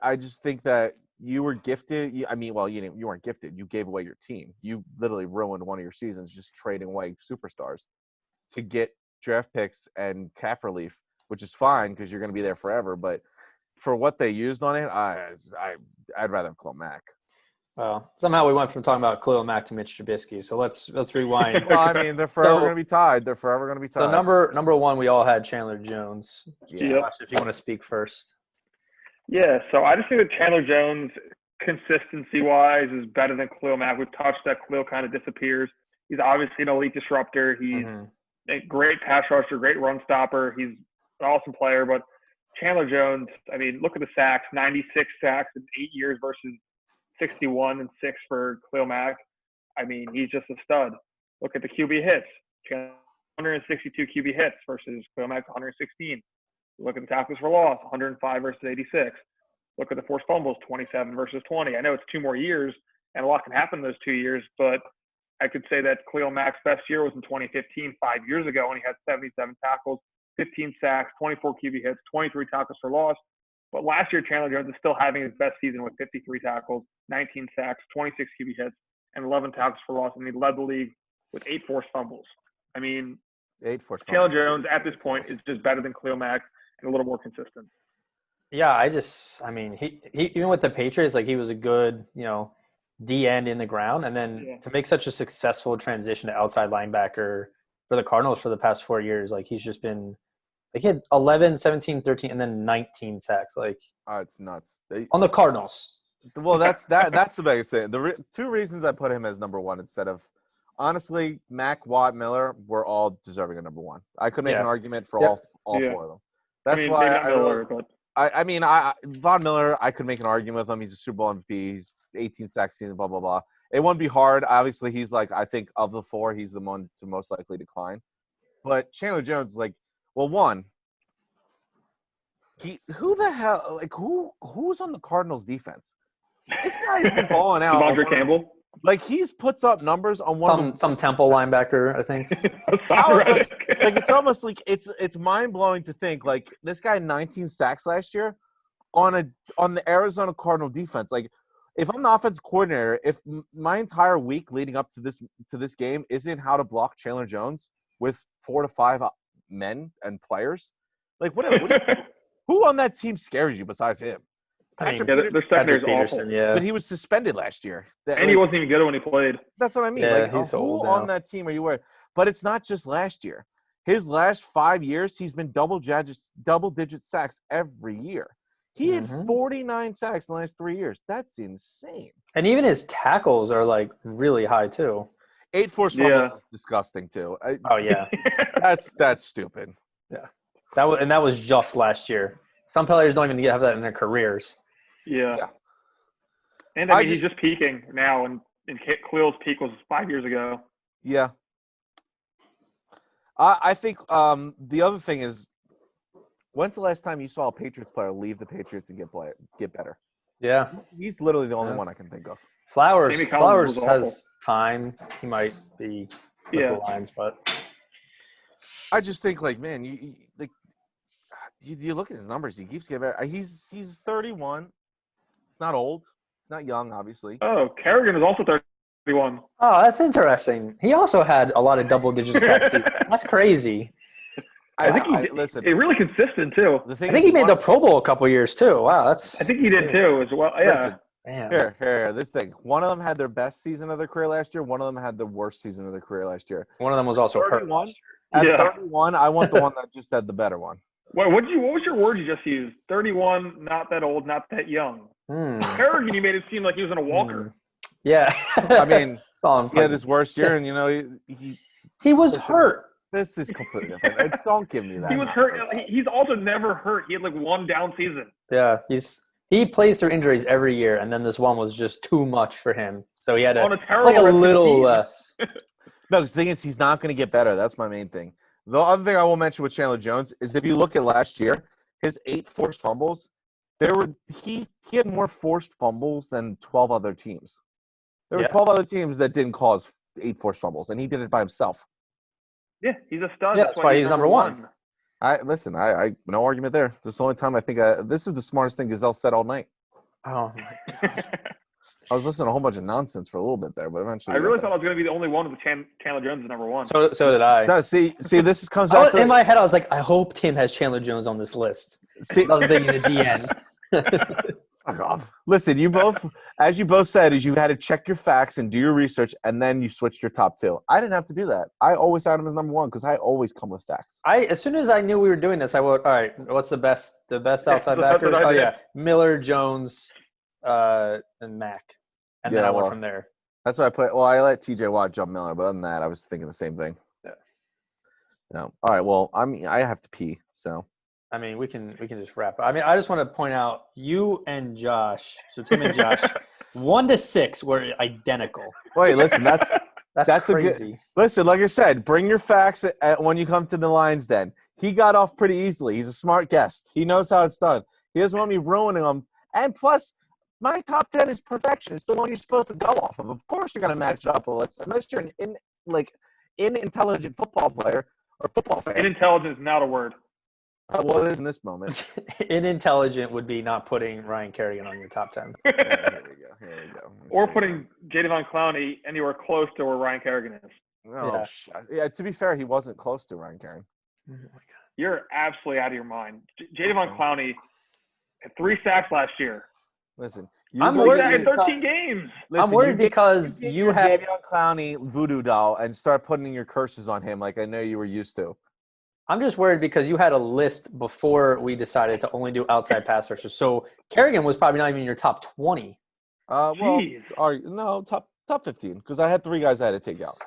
I just think that you were gifted. You weren't gifted. You gave away your team. You literally ruined one of your seasons just trading away superstars to get draft picks and cap relief, which is fine because you're going to be there forever. But for what they used on it, I'd rather have Khalil Mack.
Well, somehow we went from talking about Khalil Mack to Mitch Trubisky. So let's rewind.
Well, I mean, they're forever
So-
going to be tied. They're forever going to be tied.
So number one, we all had Chandler Jones.
Yeah.
Josh, if you want to speak first.
Yeah, so I just think that Chandler Jones, consistency-wise, is better than Khalil Mack. We've touched that Khalil kind of disappears. He's obviously an elite disruptor. He's a great pass rusher, great run stopper. He's an awesome player. But Chandler Jones, I mean, look at the sacks, 96 sacks in 8 years versus 61 and 6 for Khalil Mack. I mean, he's just a stud. Look at the QB hits. 162 QB hits versus Khalil Mack 116. Look at the tackles for loss, 105 versus 86. Look at the forced fumbles, 27 versus 20. I know it's 2 more years, and a lot can happen in those 2 years, but I could say that Khalil Mack's best year was in 2015, 5 years ago, when he had 77 tackles, 15 sacks, 24 QB hits, 23 tackles for loss. But last year, Chandler Jones is still having his best season with 53 tackles, 19 sacks, 26 QB hits, and 11 tackles for loss, and he led the league with 8 forced fumbles. I mean,
8 forced
Chandler
fumbles.
Jones at this point is just better than Khalil Mack and a little more consistent.
Yeah, I mean, he even with the Patriots, like he was a good, D end in the ground, and then to make such a successful transition to outside linebacker for the Cardinals for the past 4 years, like he's just been like he had 11, 17, 13, and then 19 sacks, like
It's nuts.
on the Cardinals.
Well, that's the biggest thing. The 2 reasons I put him as number 1 instead of honestly Mack, Watt, Miller were all deserving of number 1. I could make an argument for all 4 of them. That's why I mean, Von Miller, I could make an argument with him. He's a Super Bowl MVP. He's 18 sacks season, blah, blah, blah. It wouldn't be hard. Obviously, he's like, I think of the 4, he's the one to most likely decline. But Chandler Jones, like, well, one, who the hell, like, who's on the Cardinals defense? This guy's been balling out.
Devondre Campbell?
Like, he's puts up numbers on one
some Temple linebacker, I think.
Like it's almost like it's mind blowing to think like this guy had 19 sacks last year on the Arizona Cardinal defense. Like if I'm the offensive coordinator, if my entire week leading up to this game isn't how to block Chandler Jones with 4 to 5 men and players, like who on that team scares you besides him?
Their secondary is awful.
Yeah,
but he was suspended last year,
and he wasn't even good when he played.
That's what I mean.
Yeah,
like,
he's
who
old
on
now.
that team are you worried? But it's not just last year. His last 5 years, he's been double-digit sacks every year. He had 49 sacks in the last 3 years. That's insane.
And even his tackles are like really high too.
8 forced fumbles is disgusting too.
Oh yeah,
that's stupid.
Yeah, that was just last year. Some players don't even have that in their careers.
Yeah. And I mean, he's just peaking now, and Khalil's peak was 5 years ago.
Yeah. I think the other thing is, when's the last time you saw a Patriots player leave the Patriots and get better?
Yeah.
He's literally the only one I can think of.
Flowers
was
has time. He might be with the Lions, but
I just think, like, man, you look at his numbers. He keeps getting better. He's 31. He's not old. Not young, obviously.
Oh, Kerrigan is also 31.
Oh, that's interesting. He also had a lot of double-digit sacks. That's crazy.
I think
listen.
He's really consistent too.
I think he made the Pro Bowl a couple years too. Wow,
I think he did too as well. Yeah.
Listen, here. This thing. One of them had their best season of their career last year. One of them had the worst season of their career last year.
One of them was also hurt.
31, I want the one that just had the better one.
What was your word you just used? 31, not that old, not that young. Kerrigan, you made it seem like he was in a walker.
Yeah.
I mean, he had
he
his worst year, and
he was hurt.
This is completely different. Don't give me that.
He was hurt. He's also never hurt. He had like one down season.
Yeah, he plays through injuries every year, and then this one was just too much for him. So he had a little less.
No, the thing is, he's not going to get better. That's my main thing. The other thing I will mention with Chandler Jones is if you look at last year, his 8 forced fumbles, he had more forced fumbles than 12 other teams. There were 12 other teams that didn't cause 8 forced fumbles, and he did it by himself.
Yeah, he's a stud.
Yeah, that's why he's number one.
I no argument there. This is the only time I think this is the smartest thing Gazelle said all night.
Oh my god!
I was listening to a whole bunch of nonsense for a little bit there, but eventually
I really thought I was going to be the only one with Chandler Jones is number one.
So did I.
No, see, this comes back to
in my head. I was like, I hope Tim has Chandler Jones on this list. I was thinking he's a DN.
Fuck off. Listen, you both, as you both said, is you had to check your facts and do your research, and then you switched your top two. I didn't have to do that. I always had him as number one because I always come with facts.
As soon as I knew we were doing this, I wrote, all right, what's the best outside
that's
backers?
what I
Oh
did.
yeah, Miller, Jones, and Mack, and then
Yeah,
I went
well,
from there.
That's what I put. Well, I let TJ Watt jump Miller, but other than that, I was thinking the same thing.
Yeah.
No. All right. Well, I mean, I have to pee, so.
I mean, we can just wrap up. I mean, I just want to point out you and Josh. So Tim and Josh, 1 to 6 were identical.
Wait, listen. That's
That's
a good-
crazy.
Listen. Like I said, bring your facts when you come to the Lions. Den. He got off pretty easily. He's a smart guest. He knows how it's done. He doesn't want me ruining them. And plus, my top 10 is perfection. It's the one you're supposed to go off of. Of course, you're gonna match up unless you're an intelligent football player or football fan.
Inintelligence is not a word.
Well, it is in this moment.
Inintelligent would be not putting Ryan Kerrigan on your top 10.
Here we go.
Or putting Jadavon Clowney anywhere close to where Ryan Kerrigan is.
Oh, yeah. To be fair, he wasn't close to Ryan Kerrigan.
Oh my God.
You're absolutely out of your mind. Jadavon Clowney had 3 sacks last year.
Listen,
I'm
Three
worried
sacks in 13
because-
games.
I'm worried because you have
Davion Clowney voodoo doll and start putting your curses on him like I know you were used to.
I'm just worried because you had a list before we decided to only do outside pass rushers. So Kerrigan was probably not even in your top 20.
Well,
Jeez.
no, top 15 because I had 3 guys I had to take out.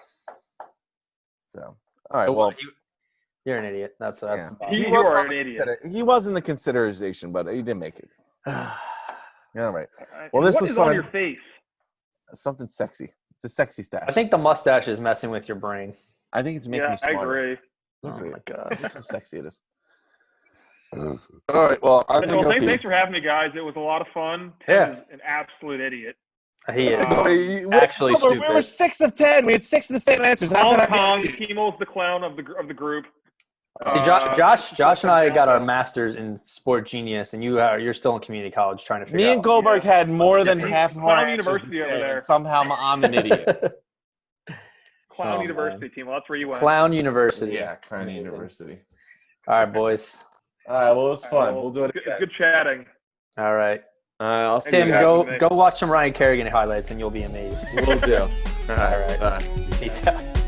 So, all right, well,
You're an idiot. That's
yeah.
the problem.
You
was
are
on
an
the
idiot.
He was in the consideration, but he didn't make it. Yeah, all right. Well, this
What
was
is on
fun.
your face?
Something sexy. It's a sexy stash.
I think the mustache is messing with your brain.
I think it's making
Yeah,
me
I
smarter.
agree.
Look
Oh
at
my
it.
God.
Look how sexy it is. All right. Well, I'm
Well,
gonna go pee.
thanks for having me, guys. It was a lot of fun.
Yeah.
Tim is an absolute idiot.
He is.
Um,
Actually
We were
stupid.
6 of 10. We had 6 of the same answers. How
Hong
could I be-
Kong, Kimo's the clown of the group.
See, Josh and I got our masters in sport genius, and you're still in community college trying to figure
Me
out.
and Goldberg had more than
difference?
half of our
Clown
answers
University
the
over
same,
there.
and somehow I'm an idiot.
Clown
Oh,
University
man.
team. Well, that's where you went.
Clown University.
Yeah, Crown
Amazing.
University.
All right, boys.
All right. Well, it was
All
fun.
right, well,
We'll do it
it's
again.
good chatting.
All right.
I'll see
Tim,
you guys.
go watch some Ryan Kerrigan highlights, and you'll be amazed.
We'll do. All
All right.
Bye.
Peace out.